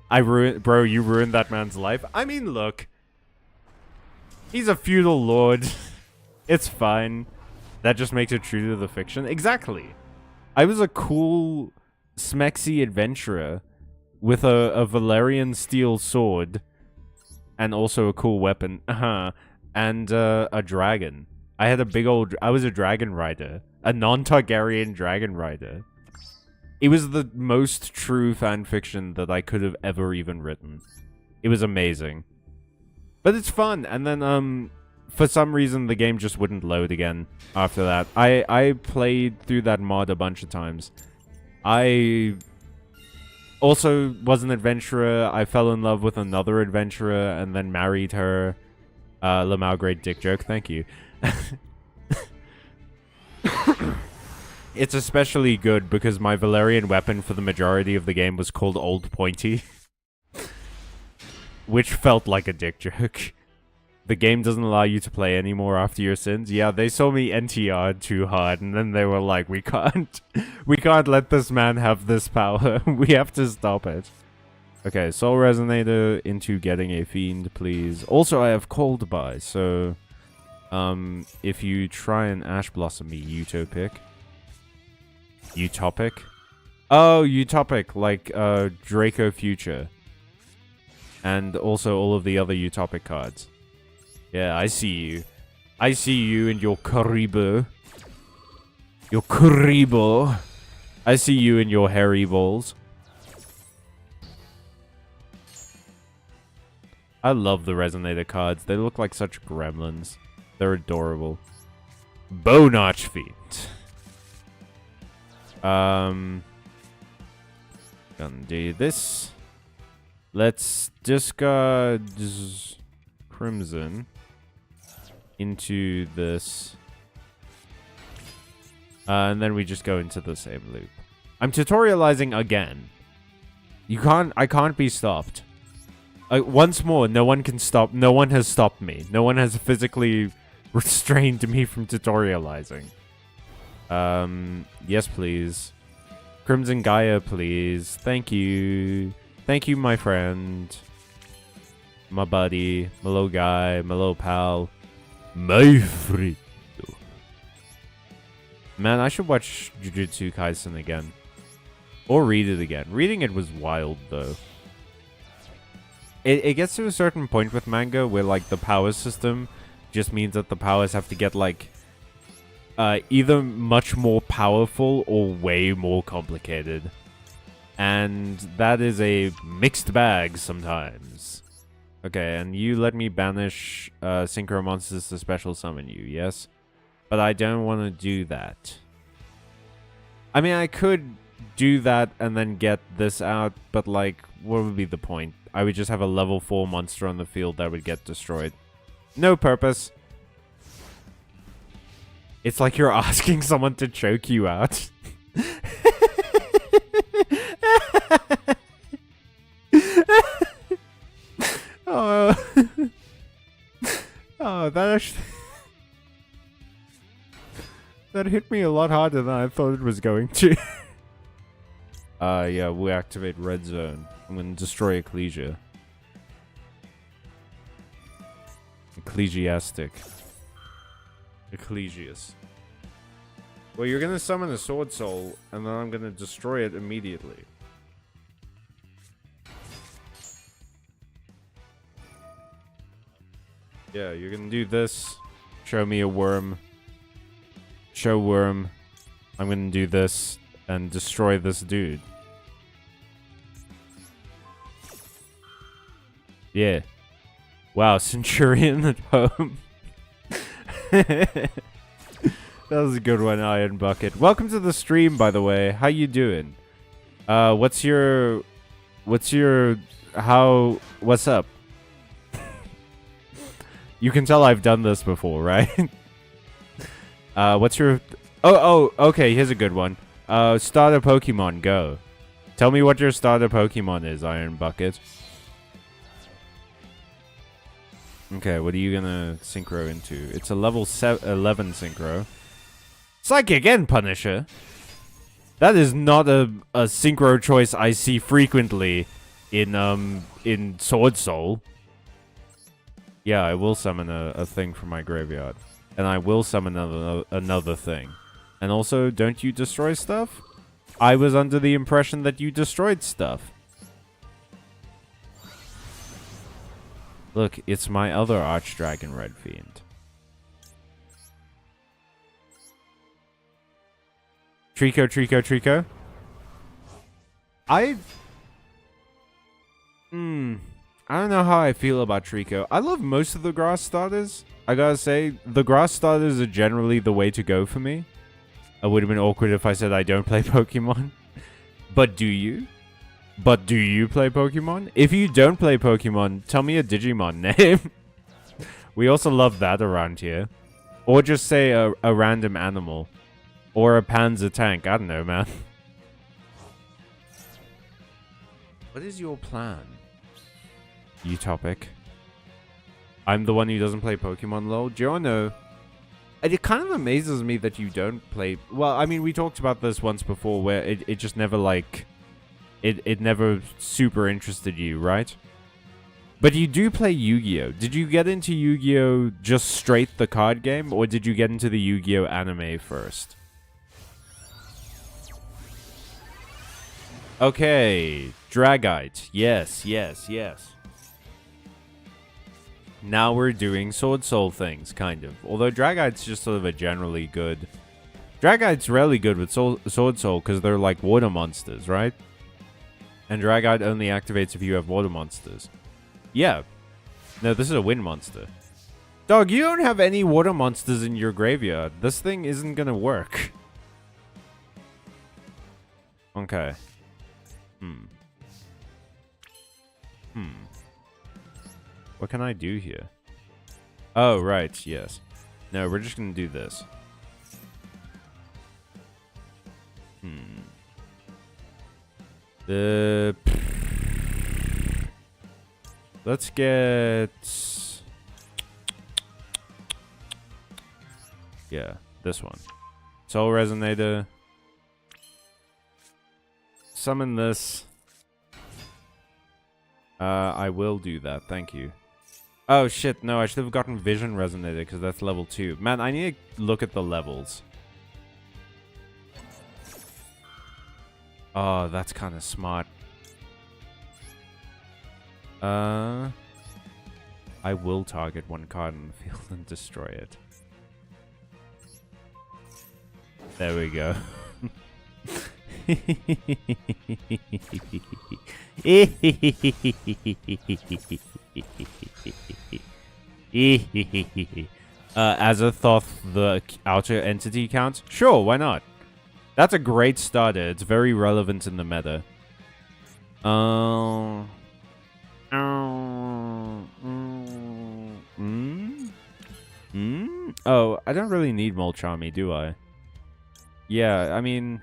Bro, you ruined that man's life. I mean, look. He's a feudal lord. It's fine. That just makes it true to the fiction. Exactly. I was a cool, smexy adventurer with a Valerian steel sword. And also a cool weapon. And a dragon. I was a dragon rider. A non-Targaryen dragon rider. It was the most true fanfiction that I could have ever even written. It was amazing. But it's fun, and then, for some reason, the game just wouldn't load again after that. I played through that mod a bunch of times. I also was an adventurer. I fell in love with another adventurer, and then married her. Lamau, great dick joke, thank you. It's especially good because my Valerian weapon for the majority of the game was called Old Pointy. Which felt like a dick joke. The game doesn't allow you to play anymore after your sins. Yeah, they saw me NTR too hard, and then they were like, we can't let this man have this power. We have to stop it. Okay, Soul Resonator into getting a Fiend, please. Also, I have Cold Buy, so if you try and Ash Blossom me, Utopic. Oh, Utopic, like Draco Future. And also all of the other Utopic cards. Yeah, I see you. I see you and your Karibo. Your Karibo. I see you and your hairy balls. I love the Resonator cards. They look like such gremlins. They're adorable. Bone-Arch Fiend. Gonna do this. Let's discard Crimson into this. And then we just go into the same loop. I'm tutorializing again. I can't be stopped. Once more, no one can stop. No one has stopped me. No one has physically restrained me from tutorializing. Yes, please. Crimson Gaia, please. Thank you. Thank you, my friend. My buddy. My little guy. My little pal. My friend. Man, I should watch Jujutsu Kaisen again. Or read it again. Reading it was wild, though. It gets to a certain point with manga where, like, the power system just means that the powers have to get, like, either much more powerful or way more complicated. And that is a mixed bag sometimes. Okay, and you let me banish Synchro Monsters to special summon you, yes? But I don't want to do that. I mean, I could do that and then get this out, but, like, what would be the point? I would just have a level 4 monster on the field that would get destroyed. No purpose. It's like you're asking someone to choke you out. Oh, that actually... that hit me a lot harder than I thought it was going to. Yeah, we'll activate Red Zone. I'm gonna destroy Ecclesia. Ecclesiastic. Ecclesias. Well, you're gonna summon a Sword Soul, and then I'm gonna destroy it immediately. Yeah, you're gonna do this. Show me a worm. Show worm. I'm gonna do this and destroy this dude. Yeah. Wow, Centurion at home. That was a good one, Iron Bucket. Welcome to the stream, by the way. How you doing? What's up? You can tell I've done this before, right? What's your... Oh, okay, here's a good one. Starter Pokemon, go. Tell me what your starter Pokemon is, Iron Bucket. Okay, what are you gonna synchro into? It's a level 11 synchro. Psychic and Punisher. That is not a synchro choice I see frequently in Sword Soul. Yeah, I will summon a thing from my graveyard. And I will summon another thing. And also, don't you destroy stuff? I was under the impression that you destroyed stuff. Look, it's my other Archdragon Red Fiend. Trico. I don't know how I feel about Trico. I love most of the grass starters. I gotta say, the grass starters are generally the way to go for me. It would have been awkward if I said I don't play Pokemon. But do you? But do you play Pokemon? If you don't play Pokemon, tell me a Digimon name. We also love that around here. Or just say a random animal. Or a Panzer tank. I don't know, man. What is your plan? Utopic. I'm the one who doesn't play Pokemon, lol. Jono. It kind of amazes me that you don't play... Well, I mean, we talked about this once before where it just never, like... It never super interested you, right? But you do play Yu-Gi-Oh! Did you get into Yu-Gi-Oh! Just straight the card game? Or did you get into the Yu-Gi-Oh! Anime first? Okay. Dragite. Yes. Now we're doing Sword Soul things, kind of. Although Dragite's just sort of a generally good... Dragite's rarely good with Sword Soul because they're like water monsters, right? And Dragite only activates if you have water monsters. Yeah. No, this is a wind monster. Dog, you don't have any water monsters in your graveyard. This thing isn't gonna work. Okay. What can I do here? Oh, right, yes. No, we're just gonna do this. Let's get... Yeah, this one. Soul Resonator. Summon this. I will do that, thank you. Oh shit, no, I should have gotten Vision Resonator because that's level 2. Man, I need to look at the levels. Oh, that's kind of smart. I will target one card in the field and destroy it. There we go. Azathoth, the outer entity count? Sure, why not? That's a great starter. It's very relevant in the meta. Oh, I don't really need Molchami, do I? Yeah, I mean...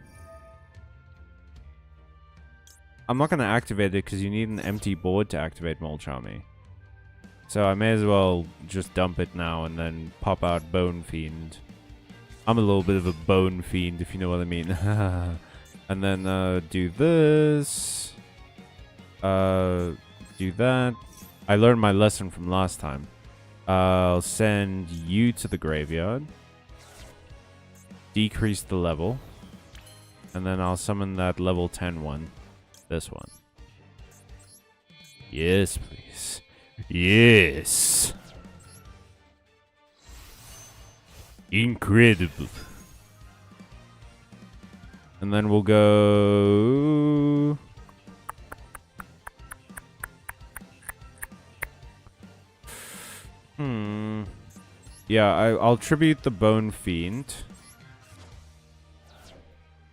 I'm not going to activate it because you need an empty board to activate Molchami. So I may as well just dump it now and then pop out Bone Fiend. I'm a little bit of a Bone Fiend, if you know what I mean. And then do this. Do that. I learned my lesson from last time. I'll send you to the graveyard. Decrease the level. And then I'll summon that level 10 one. This one. Yes, please. Yes. Incredible. And then we'll go... Yeah, I'll tribute the Bone Fiend.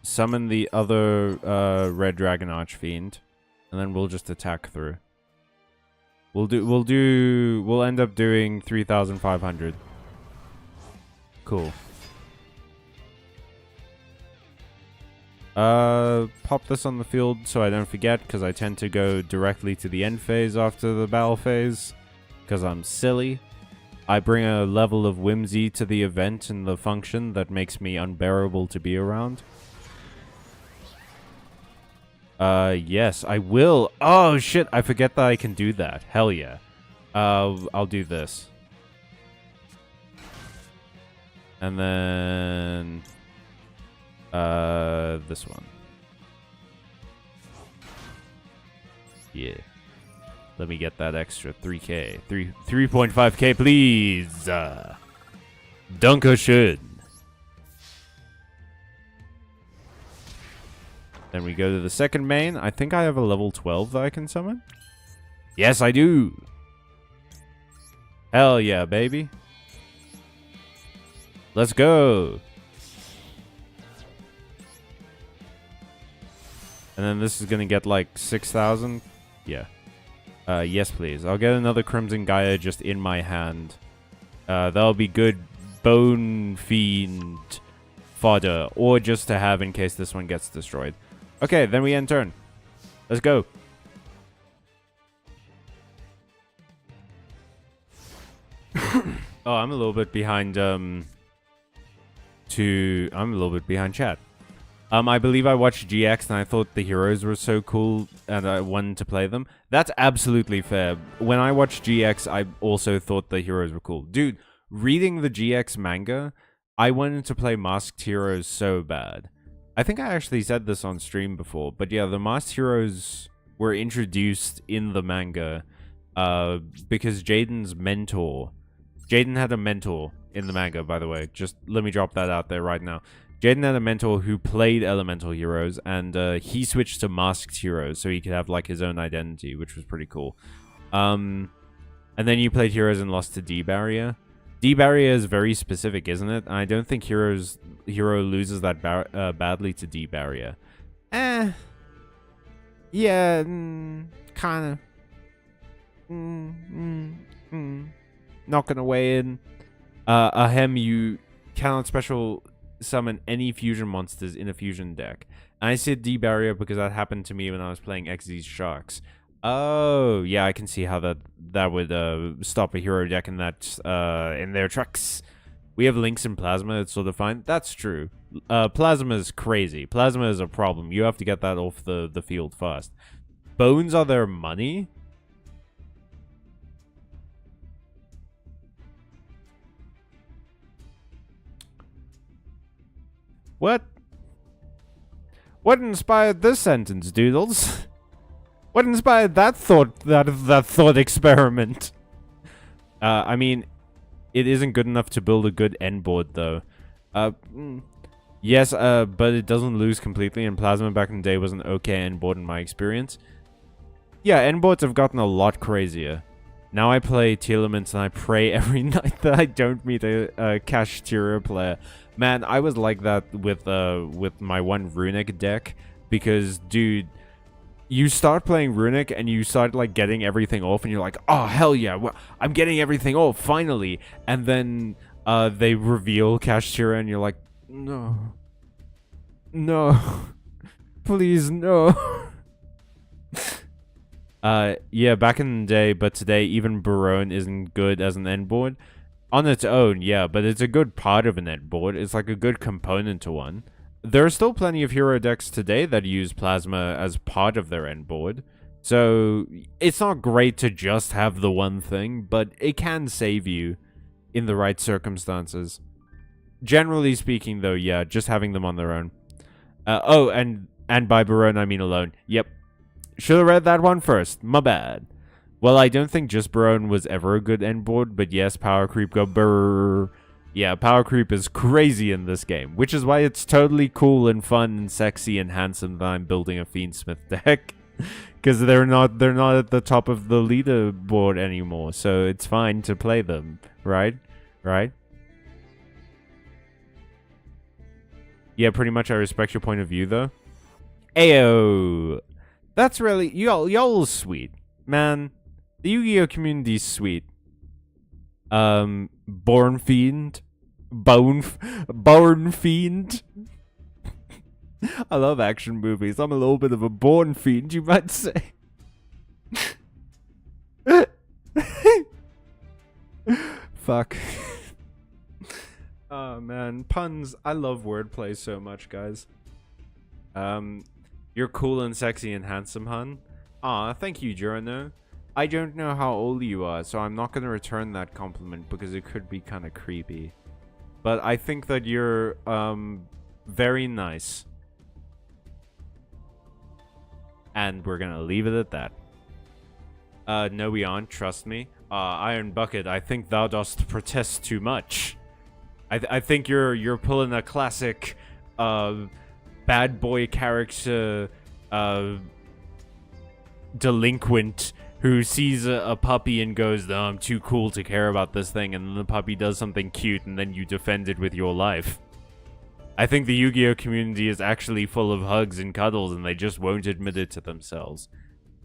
Summon the other Red Dragon Archfiend. And then we'll just attack through. We'll end up doing 3,500. Cool. Pop this on the field so I don't forget, because I tend to go directly to the end phase after the battle phase, because I'm silly. I bring a level of whimsy to the event and the function that makes me unbearable to be around. Yes, I will. Oh, shit, I forget that I can do that. Hell yeah. I'll do this. And then... this one. Yeah. Let me get that extra 3k. 3.5k, please. Dankeschön. Then we go to the second main. I think I have a level 12 that I can summon. Yes, I do. Hell yeah, baby. Let's go. And then this is going to get like 6,000. Yeah. Yes, please. I'll get another Crimson Gaia just in my hand. That'll be good Bone Fiend fodder. Or just to have in case this one gets destroyed. Okay, then we end turn. Let's go. Oh, I'm a little bit behind, I'm a little bit behind chat. I believe I watched GX and I thought the heroes were so cool and I wanted to play them. That's absolutely fair. When I watched GX, I also thought the heroes were cool. Dude, reading the GX manga, I wanted to play Masked Heroes so bad. I think I actually said this on stream before, but yeah, the Masked Heroes were introduced in the manga because Jaden's mentor... Jaden had a mentor in the manga, by the way. Just let me drop that out there right now. Jaden had a mentor who played Elemental Heroes, and he switched to Masked Heroes so he could have like his own identity, which was pretty cool. And then you played Heroes and lost to D-Barrier. D-Barrier is very specific, isn't it? I don't think Hero loses that badly to D-Barrier. Yeah, kind of. Not gonna weigh in. Ahem, you cannot special summon any fusion monsters in a fusion deck. And I said D-Barrier because that happened to me when I was playing XZ's Sharks. Oh, yeah, I can see how that would stop a hero deck in that in their tracks. We have Lynx and Plasma, it's sort of fine. That's true. Plasma is crazy. Plasma is a problem. You have to get that off the field fast. Bones are their money? What? What inspired this sentence, Doodles? What inspired that thought experiment? I mean, it isn't good enough to build a good end board, though. Yes, but it doesn't lose completely, and Plasma back in the day was an okay end board in my experience. Yeah, end boards have gotten a lot crazier. Now I play Telements and I pray every night that I don't meet a Kashtira player. Man, I was like that with my one Runic deck because, dude, you start playing Runic and you start like getting everything off and you're like, oh hell yeah, I'm getting everything off finally, and then they reveal Kashtira and you're like, no, please no. Yeah, back in the day, but today even Barone isn't good as an end board. On its own, yeah, but it's a good part of an end board. It's like a good component to one. There are still plenty of hero decks today that use Plasma as part of their end board. So, it's not great to just have the one thing, but it can save you in the right circumstances. Generally speaking, though, yeah, just having them on their own. Oh, and by Barone, I mean alone. Yep. Should have read that one first. My bad. Well, I don't think just Barone was ever a good end board, but yes, Power Creep go brrr. Yeah, power creep is crazy in this game, which is why it's totally cool and fun and sexy and handsome that I'm building a Fiendsmith deck. Because they're not at the top of the leaderboard anymore, so it's fine to play them, right? Right? Yeah, pretty much I respect your point of view, though. Ayo! That's really... Y'all sweet. Man, the Yu-Gi-Oh! Community's sweet. Born Fiend. Born Fiend. I love action movies. I'm a little bit of a born fiend, you might say. Fuck. Oh, man. Puns. I love wordplay so much, guys. You're cool and sexy and handsome, hun. Aw, thank you, Jurno. I don't know how old you are, so I'm not gonna return that compliment because it could be kind of creepy. But I think that you're, very nice. And we're gonna leave it at that. No we aren't, trust me. Iron Bucket, I think thou dost protest too much. I think you're pulling a classic, bad boy character, delinquent who sees a puppy and goes, oh, I'm too cool to care about this thing, and then the puppy does something cute and then you defend it with your life. I think the Yu-Gi-Oh! Community is actually full of hugs and cuddles and they just won't admit it to themselves.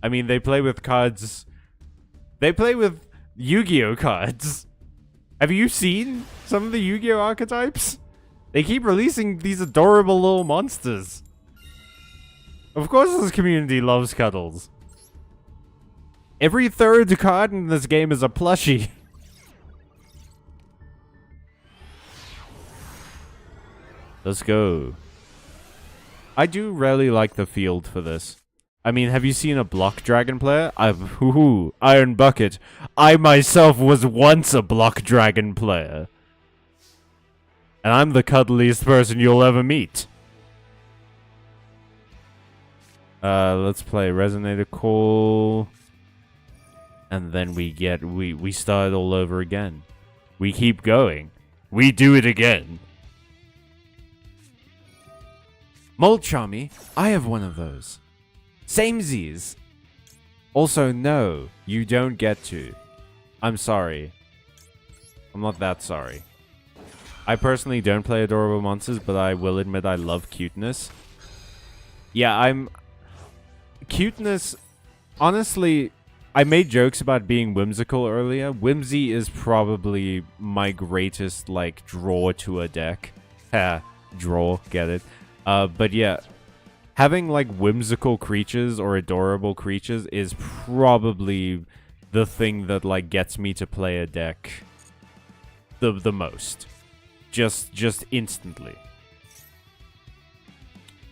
I mean, they play with cards. They play with Yu-Gi-Oh! Cards. Have you seen some of the Yu-Gi-Oh! Archetypes? They keep releasing these adorable little monsters. Of course this community loves cuddles. Every third card in this game is a plushie. Let's go. I do really like the field for this. I mean, have you seen a block dragon player? Iron Bucket. I myself was once a block dragon player. And I'm the cuddliest person you'll ever meet. Let's play Resonator Call. And then we start all over again. We keep going. We do it again. Molchami, I have one of those. Samesies. Also, no, you don't get to. I'm sorry. I'm not that sorry. I personally don't play adorable monsters, but I will admit I love cuteness. Yeah, cuteness, honestly, I made jokes about being whimsical earlier. Whimsy is probably my greatest, like, draw to a deck. Ha, draw, get it? But yeah, having, like, whimsical creatures or adorable creatures is probably the thing that, like, gets me to play a deck the most. Just instantly.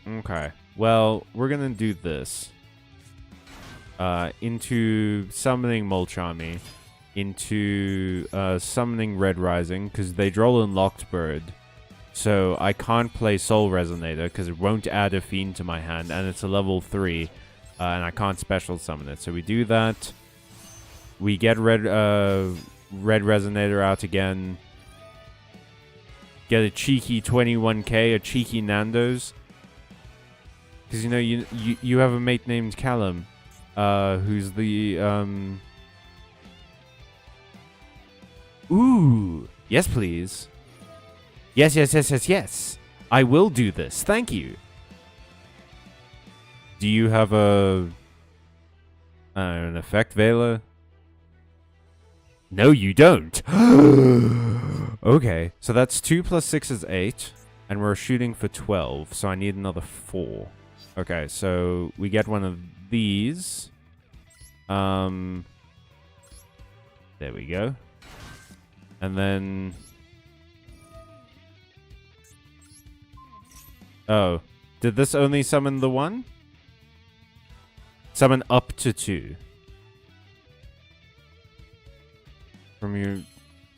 Okay, well, we're gonna do this. Into summoning Molchami, into summoning Red Rising, because they draw Unlocked Bird. So I can't play Soul Resonator, because it won't add a Fiend to my hand, and it's a level 3, and I can't special summon it. So we do that. We get Red Resonator out again. Get a cheeky 21k, a cheeky Nando's. Because, you know, you have a mate named Callum. Who's the, Ooh! Yes, please. Yes. I will do this. Thank you. Do you have an effect, Vela? No, you don't. Okay, so that's 2 plus 6 is 8. And we're shooting for 12, so I need another 4. Okay, so we get one of these. There we go. And then... Oh, did this only summon the 1? Summon up to 2. From your...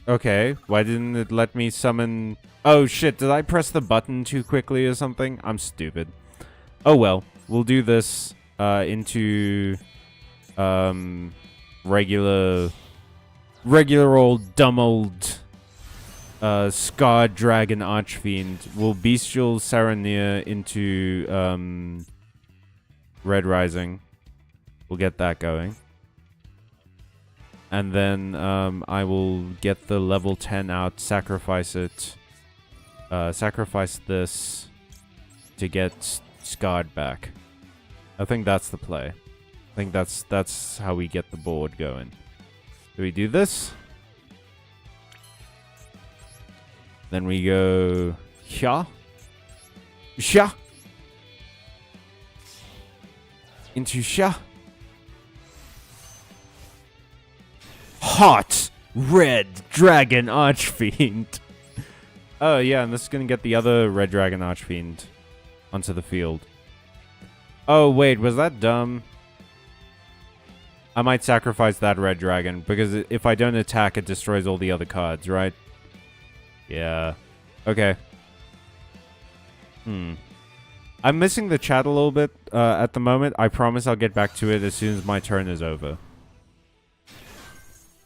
Okay, why didn't it let me summon... Oh shit, did I press the button too quickly or something? I'm stupid. Oh well, we'll do this into regular old dumb old Scarred Dragon Archfiend will Bestial Saranir into Red Rising. We'll get that going. And then I will get the level 10 out, sacrifice it. Sacrifice this to get Scarred back. I think that's the play. I think that's how we get the board going. Do we do this? Then we go Sha. Sha. Into Sha. Hot Red Dragon Archfiend. Oh yeah, and this is gonna get the other Red Dragon Archfiend onto the field. Oh wait, was that dumb? I might sacrifice that Red Dragon, because if I don't attack, it destroys all the other cards, right? Yeah. Okay. I'm missing the chat a little bit at the moment. I promise I'll get back to it as soon as my turn is over.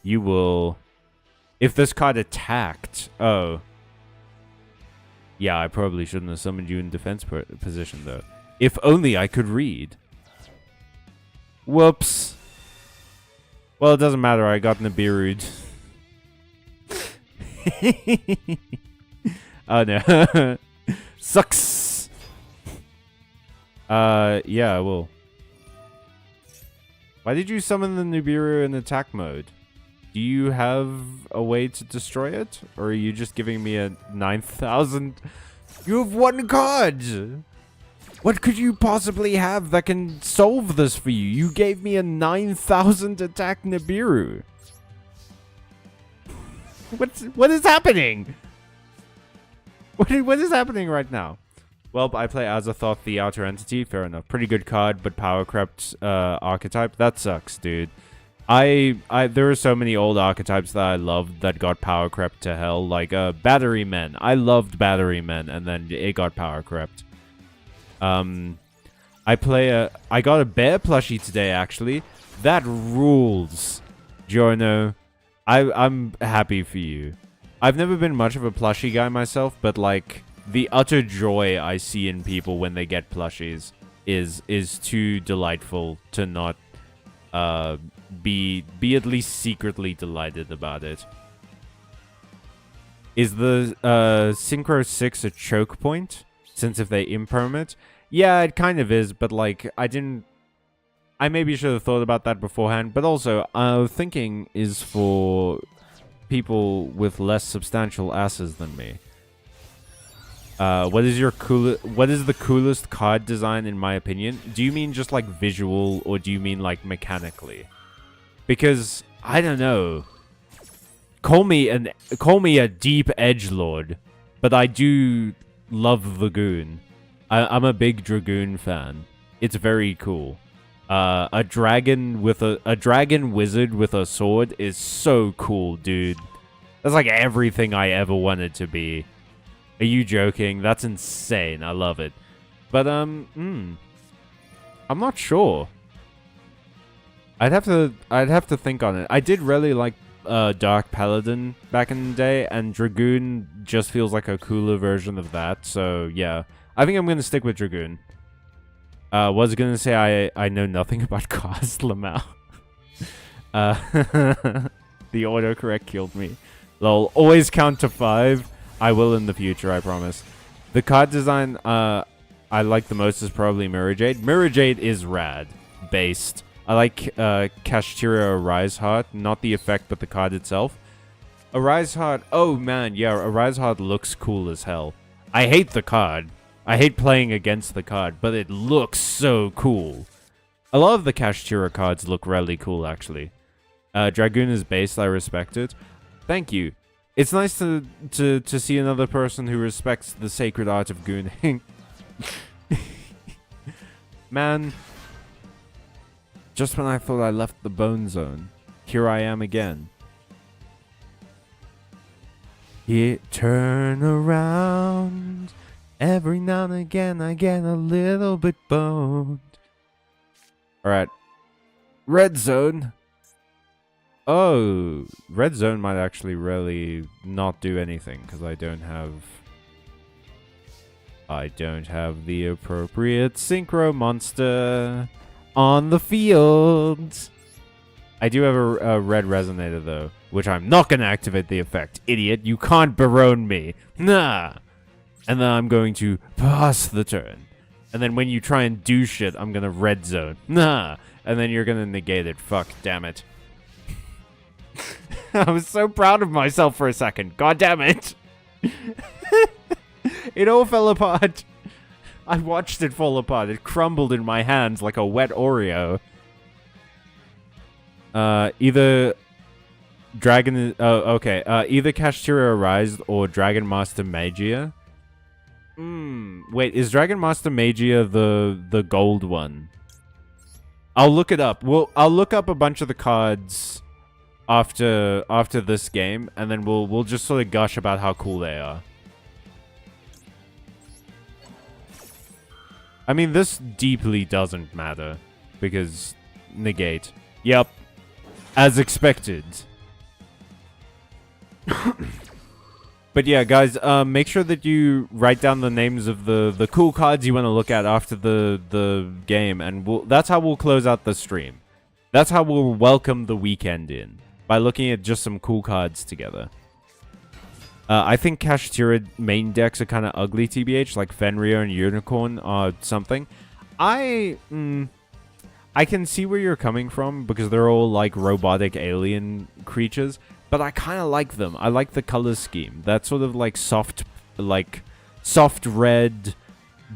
You will... If this card attacked... Oh. Yeah, I probably shouldn't have summoned you in defense position, though. If only I could read. Whoops. Well, it doesn't matter. I got Nibiru'd. Oh no. Sucks. Yeah, I will. Why did you summon the Nibiru in attack mode? Do you have a way to destroy it? Or are you just giving me a 9,000? You have one card! What could you possibly have that can solve this for you? You gave me a 9,000 attack Nibiru. What is happening? What is happening right now? Well, I play Azathoth, the Outer Entity. Fair enough. Pretty good card, but power crept archetype. That sucks, dude. There are so many old archetypes that I loved that got power crept to hell. Like Battery Men. I loved Battery Men, and then it got power crept. I got a bear plushie today, actually. That rules, Giorno. I'm happy for you. I've never been much of a plushie guy myself, but like the utter joy I see in people when they get plushies is too delightful to not be at least secretly delighted about it. Is the Synchro 6 a choke point? Since if they imperm, yeah, it kind of is, but like I maybe should have thought about that beforehand, but also, thinking is for people with less substantial asses than me. What is the coolest card design in my opinion? Do you mean just like visual, or do you mean like mechanically? Because, I don't know. Call me a deep edgelord, but I do love the Dragoon. I'm a big Dragoon fan. It's very cool. A dragon wizard with a sword is so cool, dude. That's like everything I ever wanted to be. Are you joking? That's insane. I love it. But I'm not sure. I'd have to think on it. I did really like Dark Paladin back in the day, and Dragoon just feels like a cooler version of that. So yeah, I think I'm gonna stick with Dragoon. Was gonna say I know nothing about Cast Lamau. The autocorrect killed me. Lol. Always count to 5. I will in the future, I promise. The card design I like the most is probably Mirror Jade. Mirror Jade is rad. Based. I like Kashtira Arise Heart. Not the effect, but the card itself. Arise Heart. Oh man, yeah, Arise Heart looks cool as hell. I hate the card. I hate playing against the card, but it looks so cool. A lot of the Kashtira cards look really cool, actually. Dragoon is based. I respect it. Thank you. It's nice to see another person who respects the sacred art of gooning. Man. Just when I thought I left the bone zone, here I am again. Turn around. Every now and again I get a little bit boned. Alright. Red zone. Oh, red zone might actually really not do anything because I don't have the appropriate synchro monster on the field. I do have a red resonator though, which I'm not going to activate the effect. Idiot, you can't barone me. Nah. And then I'm going to pass the turn. And then when you try and do shit, I'm going to red zone. Nah. And then you're going to negate it. Fuck, damn it. I was so proud of myself for a second. God damn it. It all fell apart. I watched it fall apart. It crumbled in my hands like a wet Oreo. Either Dragon... Oh, okay. Either Kashtira Arise or Dragon Master Magia. Wait, is Dragon Master Magia the gold one? I'll look it up. I'll look up a bunch of the cards after this game, and then we'll just sort of gush about how cool they are. I mean, this deeply doesn't matter because negate. Yep. As expected. But yeah, guys, make sure that you write down the names of the cool cards you want to look at after the game, and that's how we'll close out the stream. That's how we'll welcome the weekend in, by looking at just some cool cards together. I think Kashtira main decks are kind of ugly, TBH, like Fenrir and Unicorn or something. I can see where you're coming from, because they're all like robotic alien creatures, but I kind of like them. I like the color scheme. That sort of like soft red,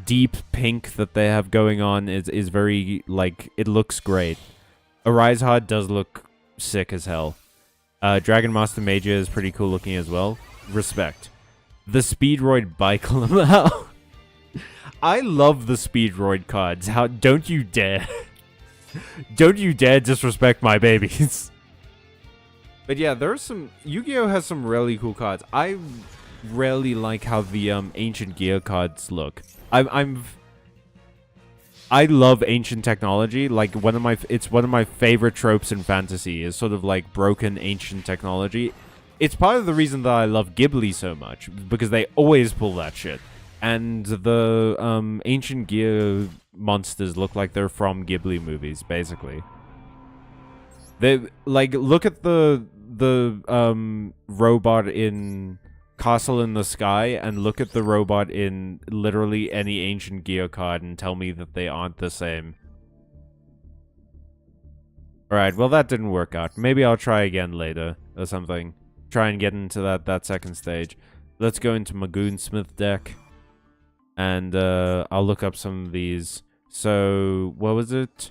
deep pink that they have going on is very, like, it looks great. Arise Hard does look sick as hell. Dragon Master Magia is pretty cool looking as well. Respect. The Speedroid Byte. I love the Speedroid cards. How don't you dare. Don't you dare disrespect my babies. But yeah, there's some... Yu-Gi-Oh! Has some really cool cards. I really like how the Ancient Gear cards look. I love ancient technology. Like, it's one of my favorite tropes in fantasy is sort of like broken ancient technology. It's part of the reason that I love Ghibli so much, because they always pull that shit. And the Ancient Gear monsters look like they're from Ghibli movies, basically. They, like, look at the robot in Castle in the Sky, and look at the robot in literally any Ancient Gear card and tell me that they aren't the same. Alright, well that didn't work out. Maybe I'll try again later, or something. Try and get into that second stage. Let's go into my Goonsmith deck. And I'll look up some of these. So, what was it?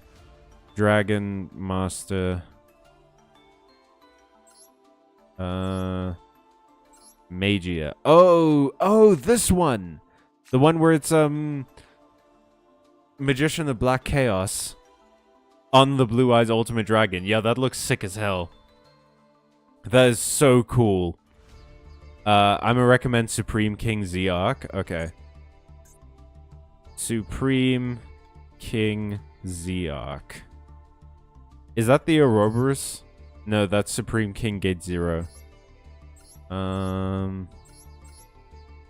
Dragon Master... Magia. Oh, this one! The one where it's, Magician of Black Chaos on the Blue Eyes Ultimate Dragon. Yeah, that looks sick as hell. That is so cool. I'm gonna recommend Supreme King Zeark. Okay. Supreme King Zeark. Is that the Ouroboros? No, that's Supreme King Gate 0.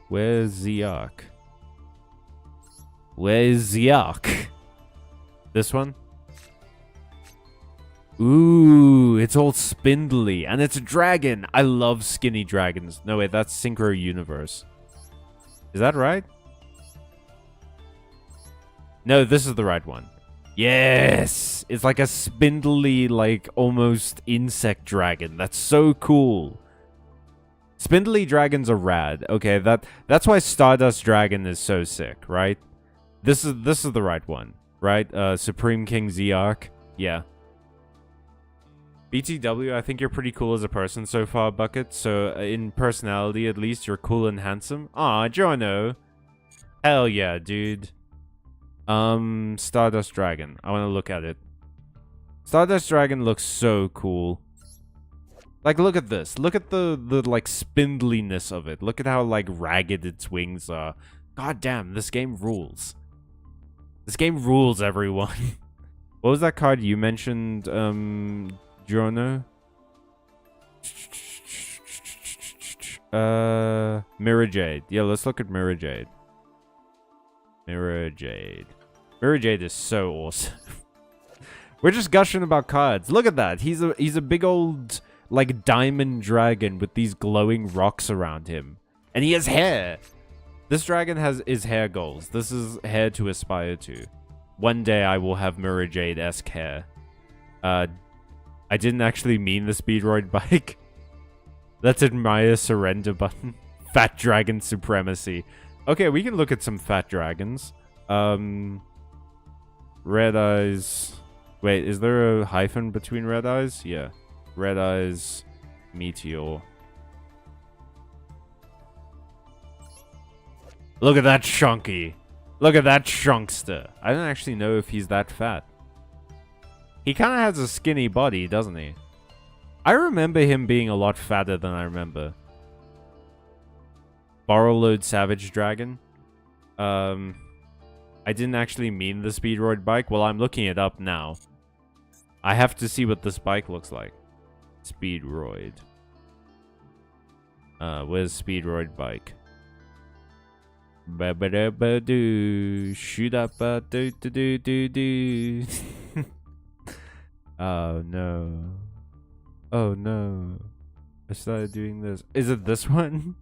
Where's Zeark? Where's Zeark? This one? Ooh, it's all spindly. And it's a dragon. I love skinny dragons. No, wait, that's Synchro Universe. Is that right? No, this is the right one. Yes! It's like a spindly, like, almost insect dragon. That's so cool. Spindly dragons are rad. Okay, that's why Stardust Dragon is so sick, right? This is the right one, right? Supreme King Zeark. Yeah. BTW, I think you're pretty cool as a person so far, Bucket. So, in personality, at least, you're cool and handsome. Aw, Jono. Hell yeah, dude. Stardust Dragon. I want to look at it. Stardust Dragon looks so cool. Like, look at this. Look at the like, spindliness of it. Look at how, like, ragged its wings are. God damn, this game rules. This game rules, everyone. What was that card you mentioned, Jono? Mirror Jade. Yeah, let's look at Mirror Jade. Mirror Jade. Mirror Jade is so awesome. We're just gushing about cards. Look at that. He's a big old like diamond dragon with these glowing rocks around him. And he has hair. This dragon is hair goals. This is hair to aspire to. One day I will have Mirror Jade-esque hair. I didn't actually mean the Speedroid bike. Let's admire surrender button. Fat dragon supremacy. Okay, we can look at some fat dragons. Red eyes. Wait, is there a hyphen between red eyes? Yeah. Red eyes, meteor. Look at that chunky. Look at that chunkster. I don't actually know if he's that fat. He kind of has a skinny body, doesn't he? I remember him being a lot fatter than I remember. Borrowload Savage Dragon. I didn't actually mean the Speedroid bike. Well, I'm looking it up now. I have to see what this bike looks like. Speedroid. Where's Speedroid bike? Ba-ba-da-ba-doo. Shoot up a do-do-do-do-do. Oh no. Oh no. I started doing this. Is it this one?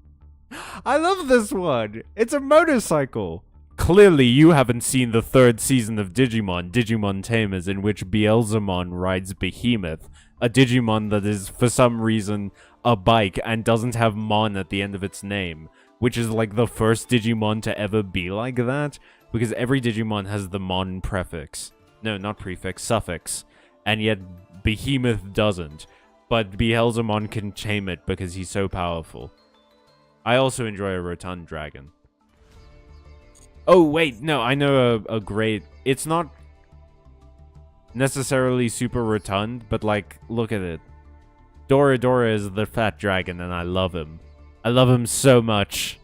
I love this one. It's a motorcycle. Clearly you haven't seen the 3rd season of Digimon, Digimon Tamers, in which Beelzemon rides Behemoth, a Digimon that is, for some reason, a bike and doesn't have Mon at the end of its name, which is like the first Digimon to ever be like that, because every Digimon has the Mon prefix. No, not prefix, suffix. And yet Behemoth doesn't. But Beelzemon can tame it because he's so powerful. I also enjoy a Rotund Dragon. Oh, wait, no, I know a great... It's not necessarily super rotund, but, like, look at it. Dora is the fat dragon, and I love him. I love him so much.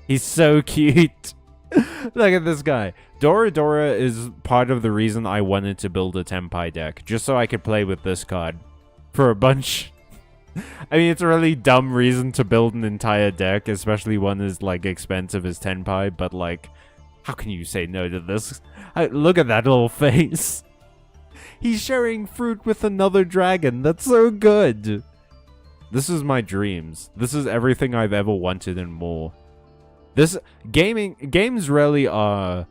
He's so cute. Look at this guy. Dora is part of the reason I wanted to build a Tenpai deck, just so I could play with this card for a bunch. I mean, it's a really dumb reason to build an entire deck, especially one as, like, expensive as Tenpai, but, like... How can you say no to this? Look at that little face. He's sharing fruit with another dragon. That's so good. This is my dreams. This is everything I've ever wanted and more. Games really are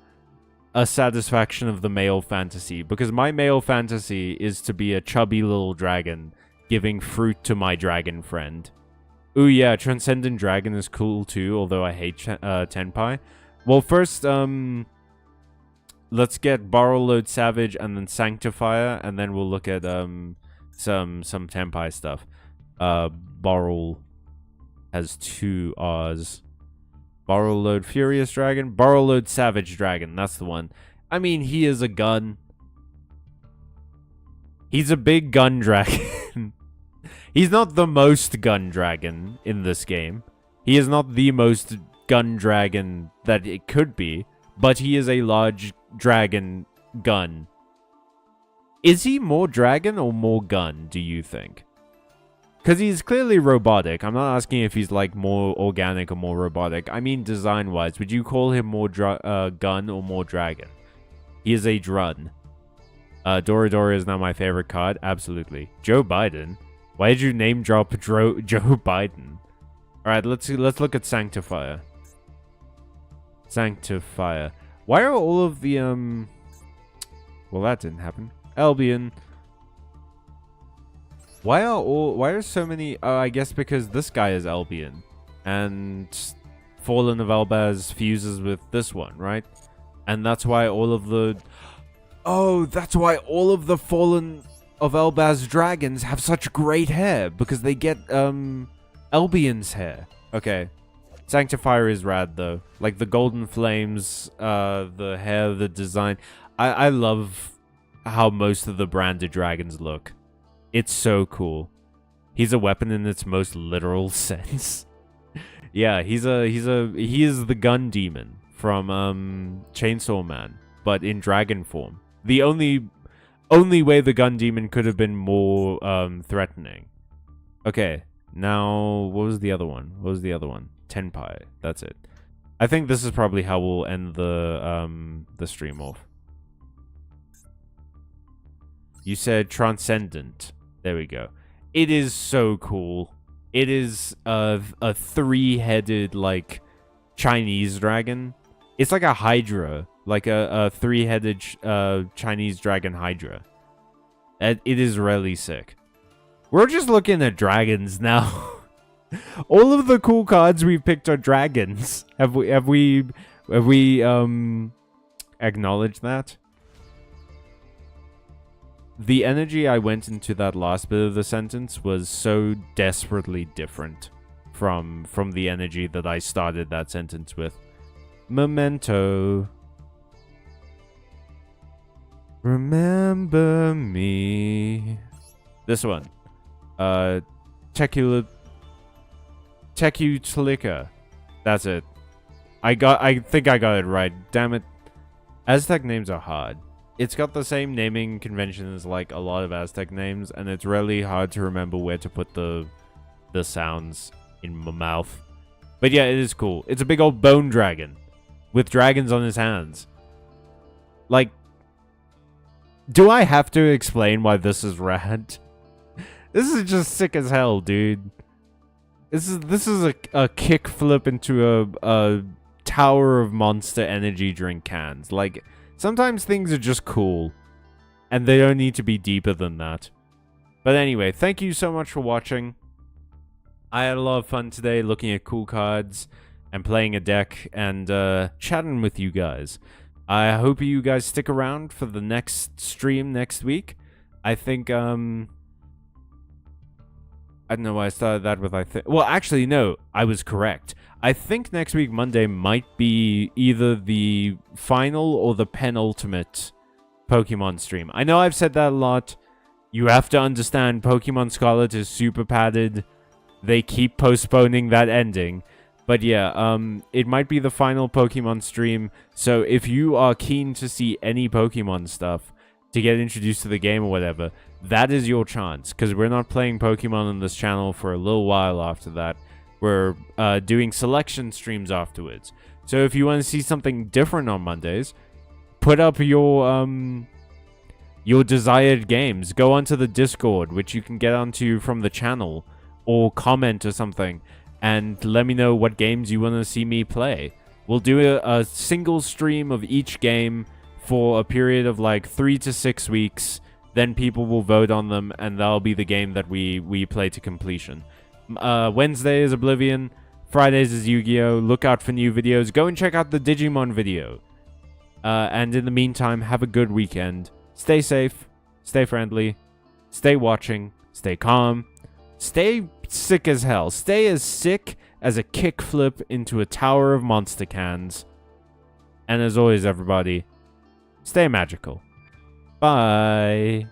a satisfaction of the male fantasy, because my male fantasy is to be a chubby little dragon giving fruit to my dragon friend. Ooh yeah, Transcendent Dragon is cool too, although I hate Tenpai. Well, first, let's get Borrowload Savage and then Sanctifier, and then we'll look at some Tenpai stuff. Borrow has 2 R's. Borrowload Furious Dragon, Borrowload Savage Dragon, that's the one. I mean, he is a gun. He's a big gun dragon. He's not the most gun dragon in this game. He is not the most gun dragon that it could be, but he is a large dragon gun. Is he more dragon or more gun, do you think? Because he's clearly robotic. I'm not asking if he's like more organic or more robotic. I mean design-wise. Would you call him more gun or more dragon? He is a drun. Dora is now my favorite card. Absolutely. Joe Biden? Why did you name drop Joe Biden? Alright, let's look at Sanctifier. Sanctifier. Why are all of the, well, that didn't happen. Albion. Why are so many... Oh, I guess because this guy is Albion. And Fallen of Elbaz fuses with this one, right? And that's why all of the... Oh, that's why all of the Fallen of Elbaz dragons have such great hair. Because they get, Albion's hair. Okay. Sanctifier is rad, though. Like, the golden flames, the hair, the design. I love how most of the branded dragons look. It's so cool. He's a weapon in its most literal sense. Yeah, he is the gun demon from, Chainsaw Man, but in dragon form. The only way the gun demon could have been more, threatening. Okay. Now, what was the other one? What was the other one? Tenpai. That's it. I think this is probably how we'll end the stream off. You said transcendent. There we go. It is so cool. It is a three-headed, like, Chinese dragon. It's like a hydra. Like a three-headed Chinese dragon hydra. It is really sick. We're just looking at dragons now. All of the cool cards we've picked are dragons. Have we acknowledged that? The energy I went into that last bit of the sentence was so desperately different from the energy that I started that sentence with. Memento. Remember me. This one. Tekutlika. That's it. I think I got it right. Damn it. Aztec names are hard. It's got the same naming convention as like a lot of Aztec names, and it's really hard to remember where to put the sounds in my mouth. But yeah, it is cool. It's a big old bone dragon with dragons on his hands. Like, do I have to explain why this is rad? This is just sick as hell, dude. This is a kickflip into a tower of Monster Energy drink cans. Like, sometimes things are just cool, and they don't need to be deeper than that. But anyway, thank you so much for watching. I had a lot of fun today looking at cool cards and playing a deck and chatting with you guys. I hope you guys stick around for the next stream next week. I think, I don't know why I started that with I think. Well, actually, no, I was correct. I think next week, Monday, might be either the final or the penultimate Pokemon stream. I know I've said that a lot. You have to understand, Pokemon Scarlet is super padded. They keep postponing that ending. But yeah, it might be the final Pokemon stream. So if you are keen to see any Pokemon stuff, to get introduced to the game or whatever, that is your chance. Because we're not playing Pokemon on this channel for a little while after that. We're doing selection streams afterwards. So if you want to see something different on Mondays, put up your desired games. Go onto the Discord, which you can get onto from the channel, or comment or something, and let me know what games you want to see me play. We'll do a single stream of each game for a period of like 3 to 6 weeks. Then people will vote on them, and that'll be the game that we play to completion. Wednesday is Oblivion. Fridays is Yu-Gi-Oh! Look out for new videos. Go and check out the Digimon video. And in the meantime, have a good weekend. Stay safe. Stay friendly. Stay watching. Stay calm. Stay sick as hell. Stay as sick as a kickflip into a tower of monster cans. And as always, everybody, stay magical. Bye.